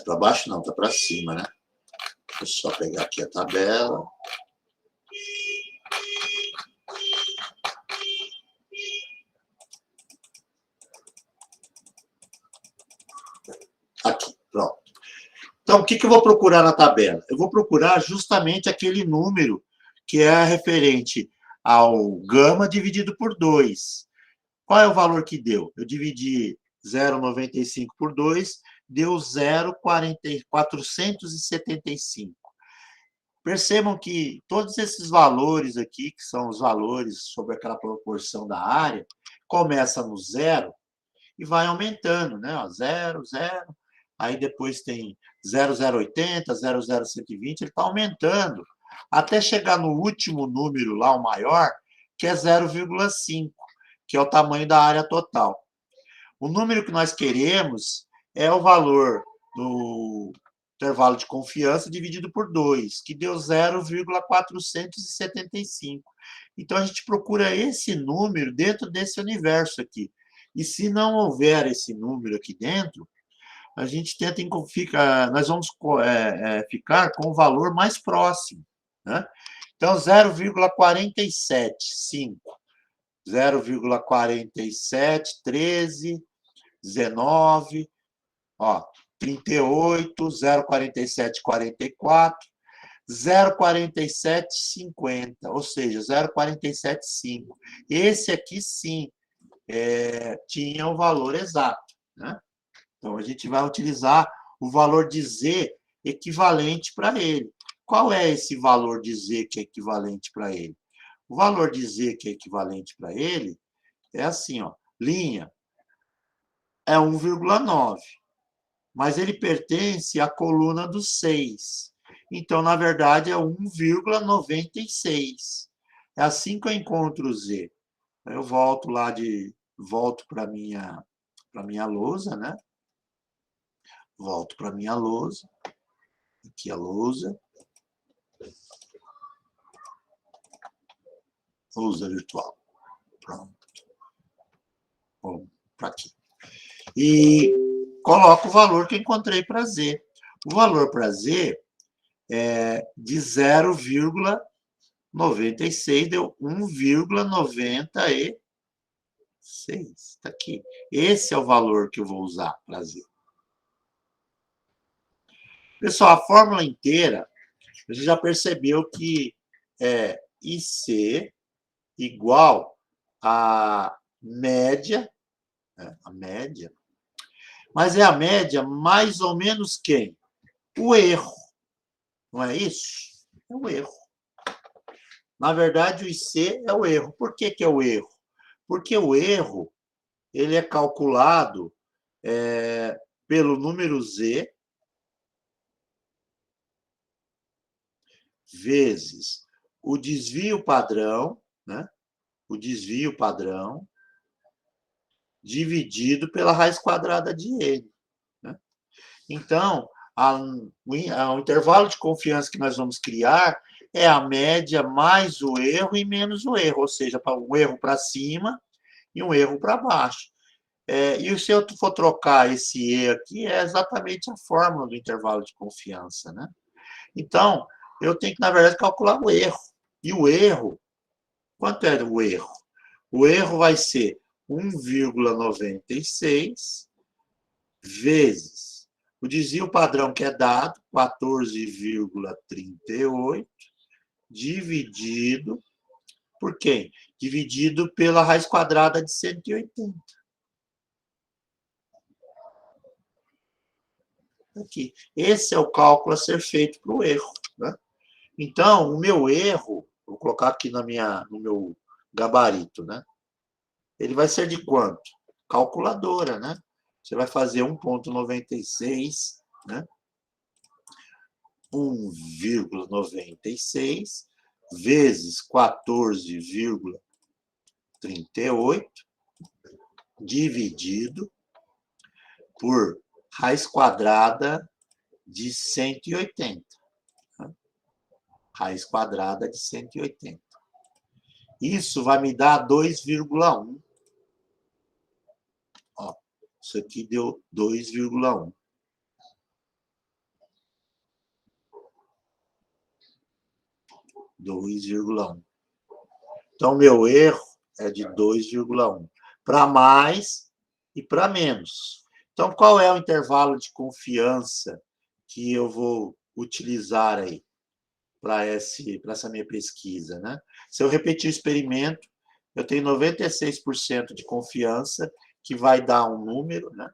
Para baixo não, está para cima, né? Deixa eu só pegar aqui a tabela. Aqui, pronto. Então, o que eu vou procurar na tabela? Eu vou procurar justamente aquele número que é referente ao gama dividido por 2. Qual é o valor que deu? Eu dividi 0,95 por 2, deu 0,475. Percebam que todos esses valores aqui, que são os valores sobre aquela proporção da área, começa no 0 e vai aumentando, né? 0, 0, aí depois tem 0,080, 0,0120, ele está aumentando, até chegar no último número lá, o maior, que é 0,5, que é o tamanho da área total. O número que nós queremos é o valor do intervalo de confiança dividido por 2, que deu 0,475. Então, a gente procura esse número dentro desse universo aqui. E se não houver esse número aqui dentro, a gente tenta, nós vamos ficar com o valor mais próximo, né? Então, 0,475. 0,47, 13, 19, ó, 38, 0,47, 44, 0,47, 50, ou seja, 0,475. Esse aqui, sim, tinha o valor exato, né? Então, a gente vai utilizar o valor de Z equivalente para ele. Qual é esse valor de Z que é equivalente para ele? O valor de Z que é equivalente para ele é assim, ó, linha é 1,9, mas ele pertence à coluna do 6. Então, na verdade, é 1,96. É assim que eu encontro o Z. Eu volto para minha lousa, né? Volto para minha lousa. Aqui a lousa. Lousa virtual. Pronto. Vamos para aqui. E coloco o valor que eu encontrei para Z. O valor para Z é de 0,96, deu 1,96. Está aqui. Esse é o valor que eu vou usar para Z. Pessoal, a fórmula inteira, a gente já percebeu que é IC igual a média, mas é a média mais ou menos quem? O erro. Não é isso? É o erro. Na verdade, o IC é o erro. Por que é o erro? Porque o erro ele é calculado pelo número Z vezes o desvio padrão, né? O desvio padrão dividido pela raiz quadrada de N. Né? Então, o intervalo de confiança que nós vamos criar é a média mais o erro e menos o erro, ou seja, um erro para cima e um erro para baixo. E se eu for trocar esse E aqui, é exatamente a fórmula do intervalo de confiança, né? Então, eu tenho que, na verdade, calcular o erro. E o erro, quanto é o erro? O erro vai ser 1,96 vezes o desvio padrão que é dado, 14,38, dividido por quem? Dividido pela raiz quadrada de 180. Aqui. Esse é o cálculo a ser feito para o erro. Né? Então, o meu erro, vou colocar aqui no meu gabarito, né? Ele vai ser de quanto? Calculadora, né? Você vai fazer 1,96, né? 1,96 vezes 14,38 dividido por raiz quadrada de 180. Raiz quadrada de 180. Isso vai me dar 2,1. Ó, isso aqui deu 2,1. Então, meu erro é de 2,1. Para mais e para menos. Então, qual é o intervalo de confiança que eu vou utilizar aí para essa minha pesquisa, né? Se eu repetir o experimento, eu tenho 96% de confiança que vai dar um número, né?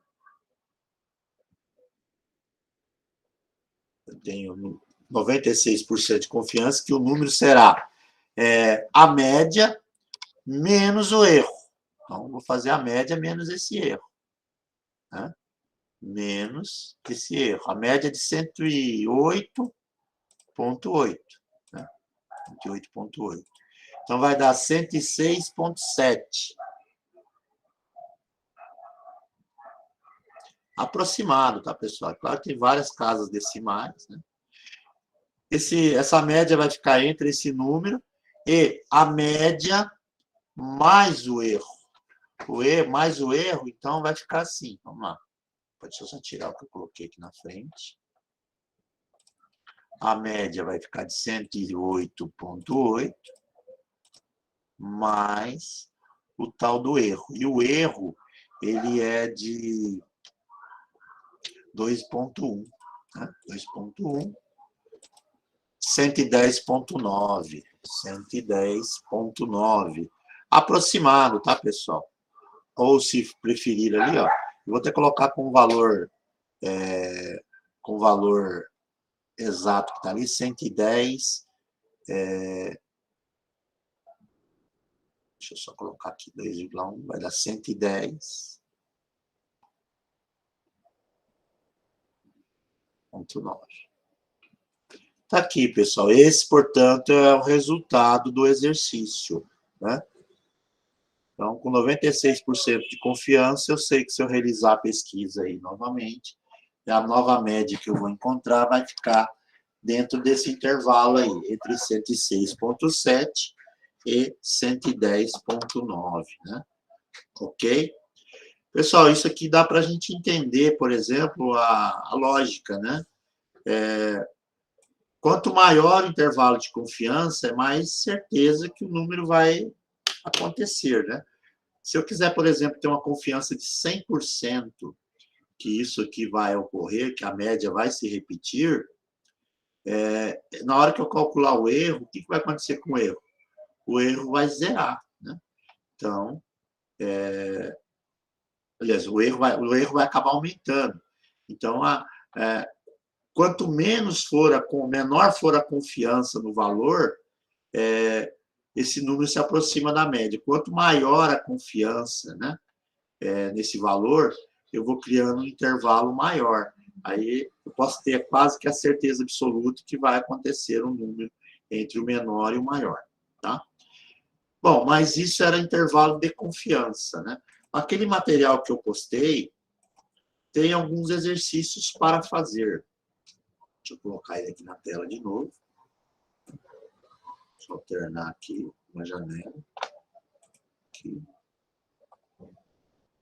Eu tenho 96% de confiança que o número será a média menos o erro. Então, vou fazer a média menos esse erro. Né? Menos esse erro. A média é de 108,8. Né? 108,8. Então, vai dar 106,7. aproximado, tá, pessoal? Claro que tem várias casas decimais, né? Essa média vai ficar entre esse número e a média mais o erro. Mais o erro, então, vai ficar assim. Vamos lá. Deixa eu só tirar o que eu coloquei aqui na frente. A média vai ficar de 108,8 mais o tal do erro. E o erro, ele é de 2,1. Né? 2,1. 110,9. 110,9. Aproximado, tá, pessoal? Ou, se preferir ali, ó, eu vou até colocar com o valor exato que está ali, 110. Deixa eu só colocar aqui 2,1, vai dar 110,9. Está aqui, pessoal. Esse, portanto, é o resultado do exercício, né? Então, com 96% de confiança, eu sei que se eu realizar a pesquisa aí novamente, a nova média que eu vou encontrar vai ficar dentro desse intervalo aí, entre 106,7 e 110,9, né? Ok? Pessoal, isso aqui dá para a gente entender, por exemplo, a lógica, né? Quanto maior o intervalo de confiança, é mais certeza que o número vai acontecer, né? Se eu quiser, por exemplo, ter uma confiança de 100% que isso aqui vai ocorrer, que a média vai se repetir, na hora que eu calcular o erro, o que vai acontecer com o erro? O erro vai zerar, né? Então, aliás, o erro vai acabar aumentando. Então, quanto menor for a confiança no valor, esse número se aproxima da média. Quanto maior a confiança, né, nesse valor, eu vou criando um intervalo maior. Aí eu posso ter quase que a certeza absoluta que vai acontecer um número entre o menor e o maior, tá? Bom, mas isso era intervalo de confiança, né? Aquele material que eu postei tem alguns exercícios para fazer. Deixa eu colocar ele aqui na tela de novo. Deixa eu alternar aqui uma janela. Aqui.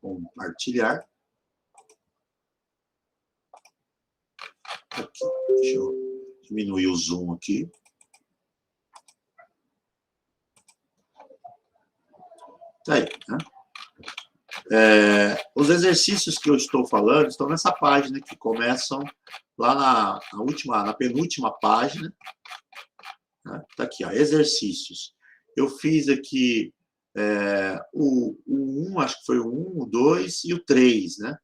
Compartilhar. Aqui. Deixa eu diminuir o zoom aqui. Tá aí, né? Os exercícios que eu estou falando estão nessa página, que começam lá na penúltima página. Está aqui, ó, exercícios. Eu fiz aqui o 1, acho que foi o 1, o 2 e o 3, né?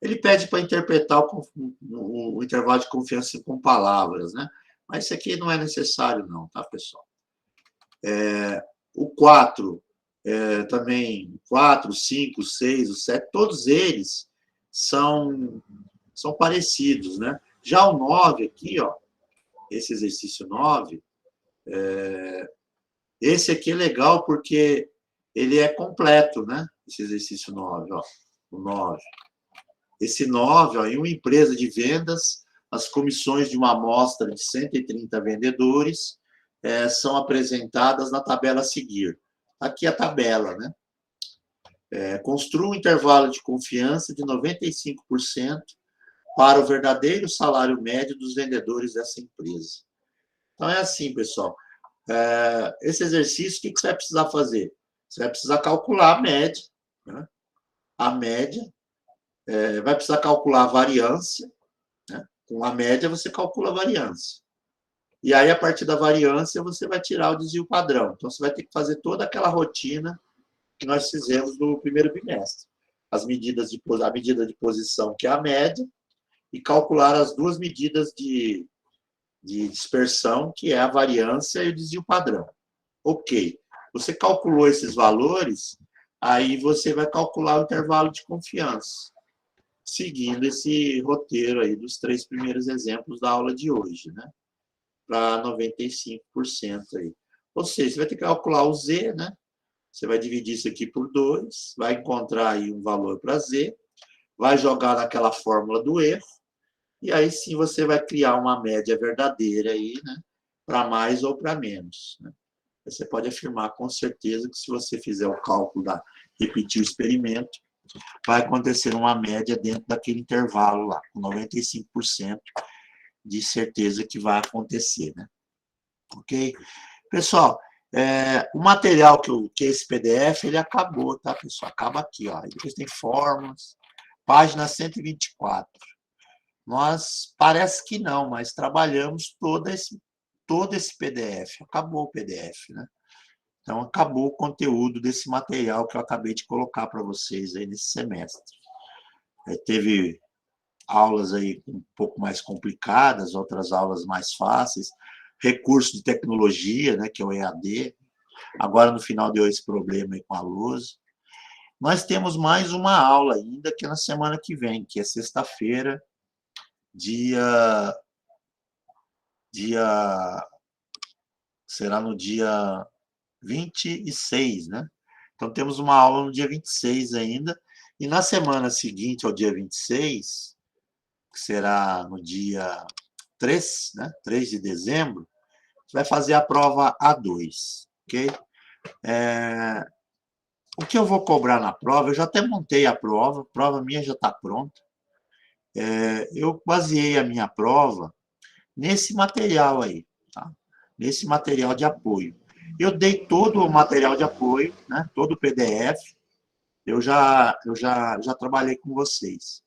Ele pede para interpretar o intervalo de confiança com palavras, né? Mas isso aqui não é necessário, não, tá, pessoal? O 4, também, 4, 5, 6, o 7, todos eles são parecidos, né? Já o 9 aqui, ó, esse exercício 9, esse aqui é legal porque ele é completo, né? Esse exercício 9, ó, o 9. Esse 9, ó, em uma empresa de vendas, as comissões de uma amostra de 130 vendedores são apresentadas na tabela a seguir. Aqui a tabela, né? Construa um intervalo de confiança de 95% para o verdadeiro salário médio dos vendedores dessa empresa. Então, é assim, pessoal. Esse exercício, o que você vai precisar fazer? Você vai precisar calcular a média, né? A média. Vai precisar calcular a variância, né? Com a média, você calcula a variância. E aí, a partir da variância, você vai tirar o desvio padrão. Então, você vai ter que fazer toda aquela rotina que nós fizemos no primeiro bimestre. A medida de posição, que é a média, e calcular as duas medidas de dispersão, que é a variância e o desvio padrão. Ok. Você calculou esses valores, aí você vai calcular o intervalo de confiança, seguindo esse roteiro aí dos 3 primeiros exemplos da aula de hoje, né? Para 95% aí. Ou seja, você vai ter que calcular o Z, né? Você vai dividir isso aqui por 2, vai encontrar aí um valor para Z, vai jogar naquela fórmula do erro, e aí sim você vai criar uma média verdadeira aí, né? Para mais ou para menos, né? Você pode afirmar com certeza que se você fizer o cálculo repetir o experimento, vai acontecer uma média dentro daquele intervalo lá, com 95% de certeza que vai acontecer, né? Ok? Pessoal, o material que esse PDF, ele acabou, tá, pessoal? Acaba aqui, ó. Depois tem fórmulas, página 124. Nós, parece que não, mas trabalhamos todo esse PDF. Acabou o PDF, né? Então, acabou o conteúdo desse material que eu acabei de colocar para vocês aí nesse semestre. Teve aulas aí um pouco mais complicadas, outras aulas mais fáceis, recurso de tecnologia, né, que é o EAD. Agora, no final, deu esse problema aí com a luz. Nós temos mais uma aula ainda, que é na semana que vem, que é sexta-feira, será no dia 26, né? Então, temos uma aula no dia 26 ainda, e na semana seguinte ao dia 26, que será no dia 3, né? 3 de dezembro, você vai fazer a prova A2, ok? O que eu vou cobrar na prova, eu já até montei a prova minha já está pronta. Eu baseei a minha prova nesse material aí, tá? Nesse material de apoio. Eu dei todo o material de apoio, né? Todo o PDF, eu já trabalhei com vocês.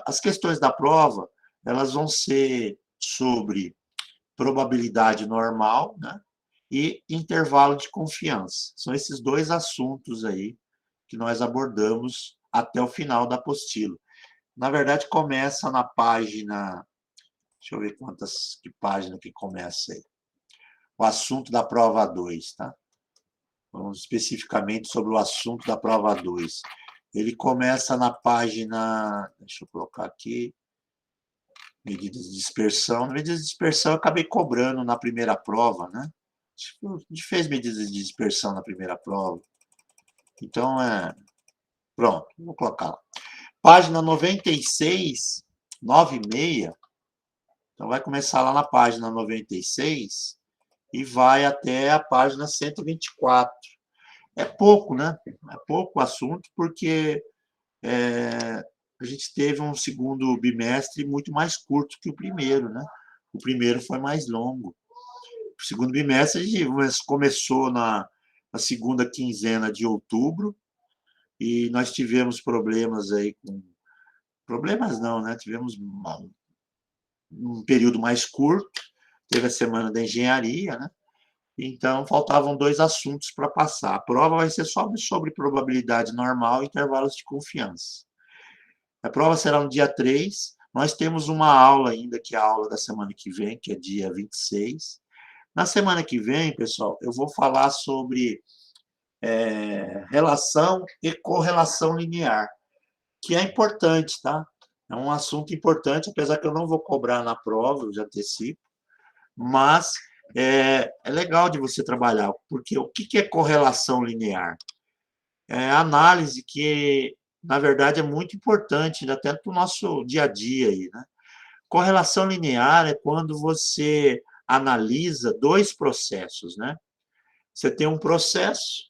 As questões da prova, elas vão ser sobre probabilidade normal, né? E intervalo de confiança. São esses dois assuntos aí que nós abordamos até o final da apostila. Na verdade, começa na página... Deixa eu ver que página que começa aí. O assunto da prova 2, tá? Vamos especificamente sobre o assunto da prova 2. Ele começa na página... Deixa eu colocar aqui. Medidas de dispersão. Medidas de dispersão eu acabei cobrando na primeira prova, né? A gente fez medidas de dispersão na primeira prova. Então, pronto, vou colocar lá. Página 96, 96. Então, vai começar lá na página 96 e vai até a página 124. É pouco, né? É pouco o assunto, porque a gente teve um segundo bimestre muito mais curto que o primeiro, né? O primeiro foi mais longo. O segundo bimestre a gente começou na segunda quinzena de outubro e nós tivemos problemas aí com... Problemas não, né? Tivemos um período mais curto, teve a semana da engenharia, né? Então, faltavam 2 assuntos para passar. A prova vai ser só sobre probabilidade normal e intervalos de confiança. A prova será no dia 3. Nós temos uma aula ainda, que é a aula da semana que vem, que é dia 26. Na semana que vem, pessoal, eu vou falar sobre relação e correlação linear, que é importante, tá? É um assunto importante, apesar que eu não vou cobrar na prova, eu já antecipo, mas é legal de você trabalhar, porque o que é correlação linear? É análise que, na verdade, é muito importante, até para o nosso dia a dia aí, né? Correlação linear é quando você analisa 2 processos, né? Você tem um processo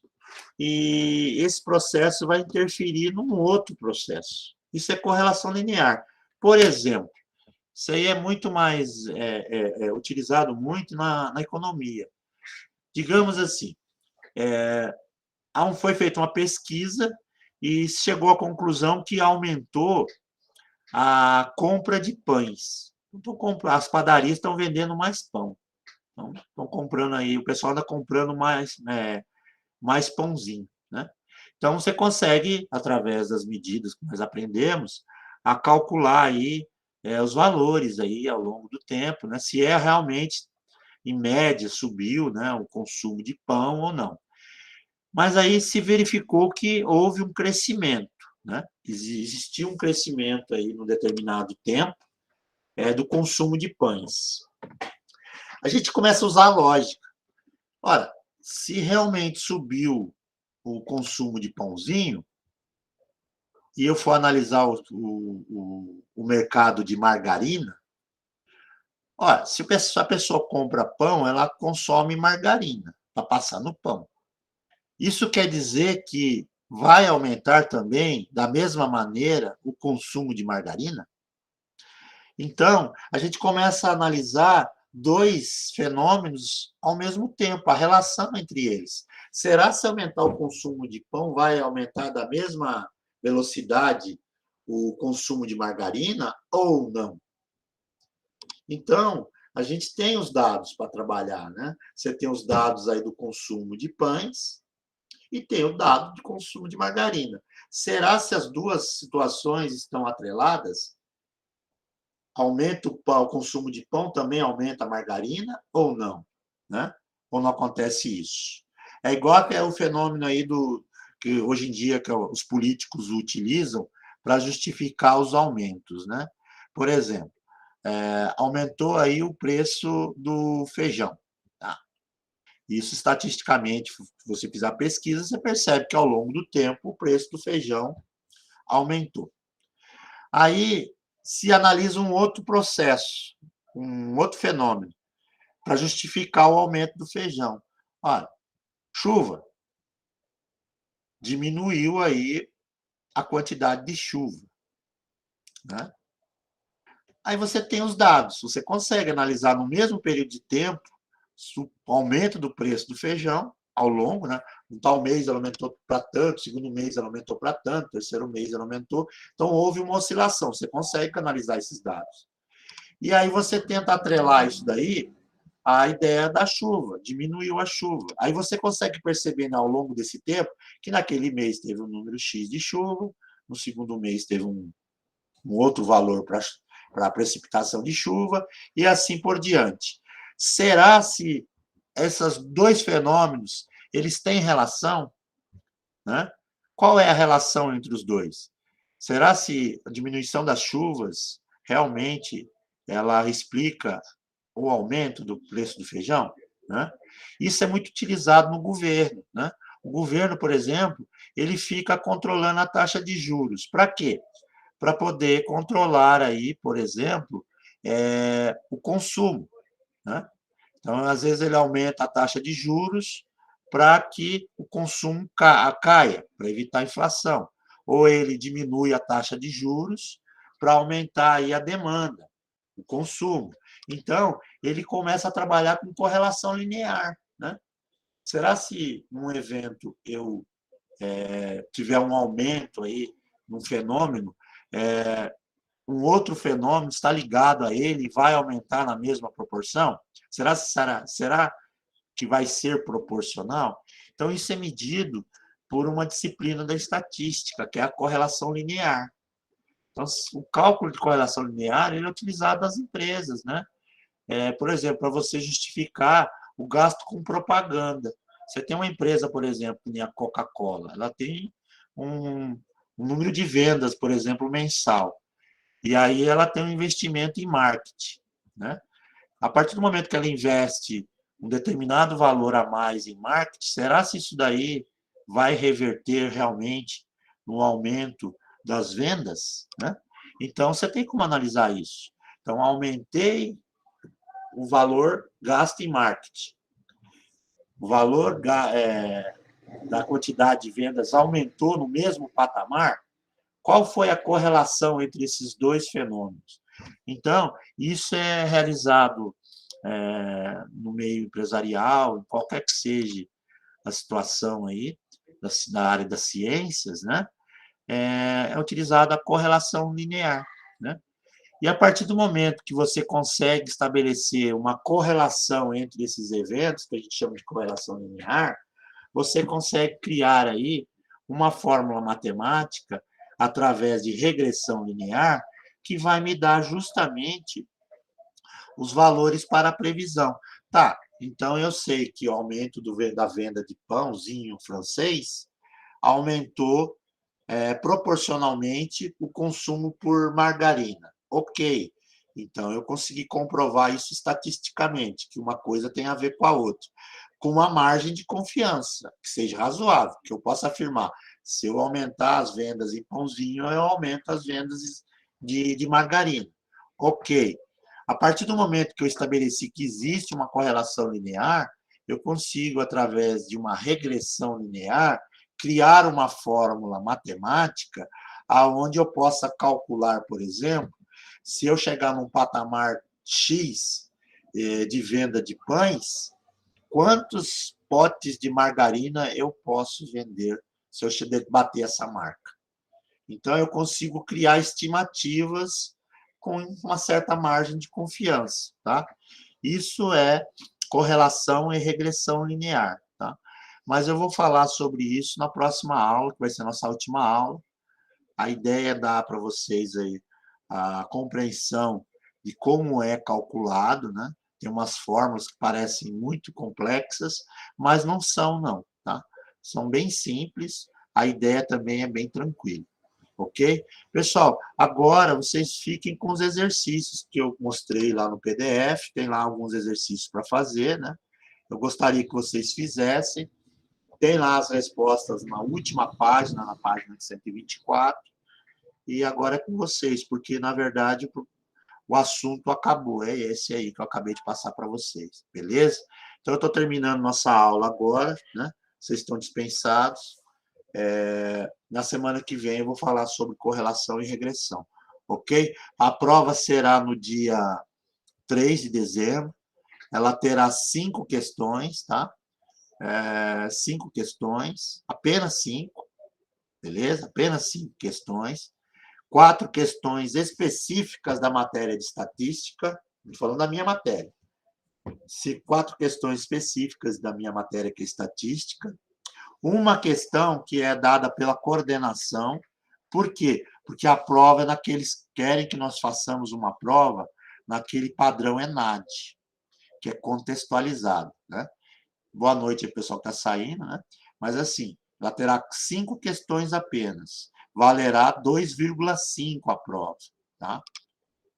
e esse processo vai interferir num outro processo. Isso é correlação linear. Por exemplo, isso aí é muito mais utilizado muito na economia. Digamos assim, foi feita uma pesquisa e chegou à conclusão que aumentou a compra de pães. As padarias estão vendendo mais pão. Então, estão comprando aí, o pessoal anda comprando mais pãozinho, né? Então, você consegue, através das medidas que nós aprendemos, a calcular aí os valores aí ao longo do tempo, né? Se realmente, em média, subiu, né, o consumo de pão ou não. Mas aí se verificou que houve um crescimento, né? Existiu um crescimento aí num determinado tempo do consumo de pães. A gente começa a usar a lógica. Ora, se realmente subiu o consumo de pãozinho, e eu for analisar o mercado de margarina, olha, se a pessoa compra pão, ela consome margarina para passar no pão. Isso quer dizer que vai aumentar também, da mesma maneira, o consumo de margarina? Então, a gente começa a analisar dois fenômenos ao mesmo tempo, a relação entre eles. Será se aumentar o consumo de pão vai aumentar da mesma velocidade o consumo de margarina ou não? Então, a gente tem os dados para trabalhar, né? Você tem os dados aí do consumo de pães e tem o dado de consumo de margarina. Será se as duas situações estão atreladas? Aumenta o pão, o consumo de pão também aumenta a margarina ou não, né? Ou não acontece isso? É igual que é o fenômeno aí do que hoje em dia que os políticos utilizam para justificar os aumentos, né? Por exemplo, aumentou aí o preço do feijão. Tá? Isso, estatisticamente, se você fizer a pesquisa, você percebe que ao longo do tempo o preço do feijão aumentou. Aí se analisa um outro processo, um outro fenômeno, para justificar o aumento do feijão. Olha, chuva. Diminuiu aí a quantidade de chuva. Né? Aí você tem os dados, você consegue analisar no mesmo período de tempo o aumento do preço do feijão ao longo, né? No tal mês ela aumentou para tanto, segundo mês ela aumentou para tanto, terceiro mês ela aumentou. Então houve uma oscilação, você consegue analisar esses dados. E aí você tenta atrelar isso daí à ideia da chuva, diminuiu a chuva. Aí você consegue perceber ao longo desse tempo que naquele mês teve um número X de chuva, no segundo mês teve um outro valor para a precipitação de chuva, e assim por diante. Será se esses dois fenômenos eles têm relação? Né? Qual é a relação entre os dois? Será se a diminuição das chuvas realmente ela explica o aumento do preço do feijão? Né? Isso é muito utilizado no governo. Né? O governo, por exemplo, ele fica controlando a taxa de juros. Para quê? Para poder controlar aí, por exemplo, o consumo. Né? Então, às vezes, ele aumenta a taxa de juros para que o consumo caia, para evitar a inflação. Ou ele diminui a taxa de juros para aumentar aí a demanda, o consumo. Então, ele começa a trabalhar com correlação linear. Né? Será se num evento eu tiver um aumento aí num fenômeno, um outro fenômeno está ligado a ele e vai aumentar na mesma proporção? Será que vai ser proporcional? Então, isso é medido por uma disciplina da estatística, que é a correlação linear. Então, o cálculo de correlação linear ele é utilizado nas empresas, né? Por exemplo, para você justificar o gasto com propaganda. Você tem uma empresa, por exemplo, como a Coca-Cola, ela tem um número de vendas, por exemplo, mensal. E aí ela tem um investimento em marketing. Né? A partir do momento que ela investe um determinado valor a mais em marketing, será se isso daí vai reverter realmente no aumento das vendas? Né? Então, você tem como analisar isso. Então, aumentei o valor gasto em marketing. O valor da quantidade de vendas aumentou no mesmo patamar? Qual foi a correlação entre esses dois fenômenos? Então, isso é realizado no meio empresarial, em qualquer que seja a situação aí, da área das ciências, né? É utilizada a correlação linear. Né? E a partir do momento que você consegue estabelecer uma correlação entre esses eventos, que a gente chama de correlação linear, você consegue criar aí uma fórmula matemática através de regressão linear que vai me dar justamente os valores para a previsão. Tá, então eu sei que o aumento da venda de pãozinho francês aumentou proporcionalmente o consumo por margarina. Ok. Então, eu consegui comprovar isso estatisticamente, que uma coisa tem a ver com a outra, com uma margem de confiança, que seja razoável, que eu possa afirmar, se eu aumentar as vendas em pãozinho, eu aumento as vendas de margarina. Ok. A partir do momento que eu estabeleci que existe uma correlação linear, eu consigo, através de uma regressão linear, criar uma fórmula matemática aonde eu possa calcular, por exemplo, se eu chegar num patamar X de venda de pães, quantos potes de margarina eu posso vender se eu bater essa marca? Então, eu consigo criar estimativas com uma certa margem de confiança, tá? Isso é correlação e regressão linear, tá? Mas eu vou falar sobre isso na próxima aula, que vai ser a nossa última aula. A ideia é dar para vocês aí a compreensão de como é calculado, né? Tem umas fórmulas que parecem muito complexas, mas não são, não, tá? São bem simples, a ideia também é bem tranquila, ok? Pessoal, agora vocês fiquem com os exercícios que eu mostrei lá no PDF, tem lá alguns exercícios para fazer, né? Eu gostaria que vocês fizessem, tem lá as respostas na última página, na página 124, e agora é com vocês, porque, na verdade, o assunto acabou. É esse aí que eu acabei de passar para vocês, beleza? Então, eu estou terminando nossa aula agora, né? Vocês estão dispensados. Na semana que vem eu vou falar sobre correlação e regressão, ok? A prova será no dia 3 de dezembro. Ela terá 5 questões, tá? 5 questões, apenas 5, beleza? Apenas 5 questões. 4 questões específicas da matéria de estatística, falando da minha matéria. 4 questões específicas da minha matéria, que é estatística. Uma questão que é dada pela coordenação. Por quê? Porque a prova é daqueles que querem que nós façamos uma prova naquele padrão ENAD, que é contextualizado, né? Boa noite aí, pessoal que está saindo, né? Mas assim, ela terá 5 questões apenas. Valerá 2,5 a prova, tá?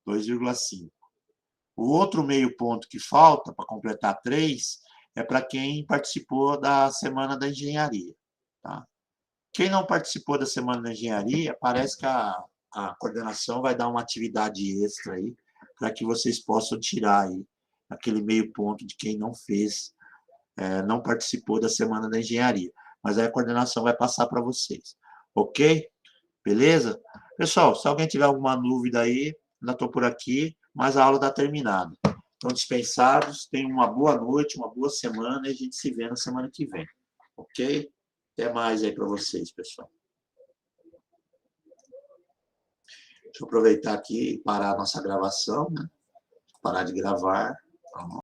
2,5. O outro meio ponto que falta, para completar 3, é para quem participou da Semana da Engenharia, tá? Quem não participou da Semana da Engenharia, parece que a coordenação vai dar uma atividade extra aí, para que vocês possam tirar aí aquele meio ponto de quem não fez, não participou da Semana da Engenharia. Mas aí a coordenação vai passar para vocês, ok? Beleza? Pessoal, se alguém tiver alguma dúvida aí, ainda estou por aqui, mas a aula está terminada. Estão dispensados, tenham uma boa noite, uma boa semana e a gente se vê na semana que vem. Ok? Até mais aí para vocês, pessoal. Deixa eu aproveitar aqui e parar a nossa gravação, né? Parar de gravar.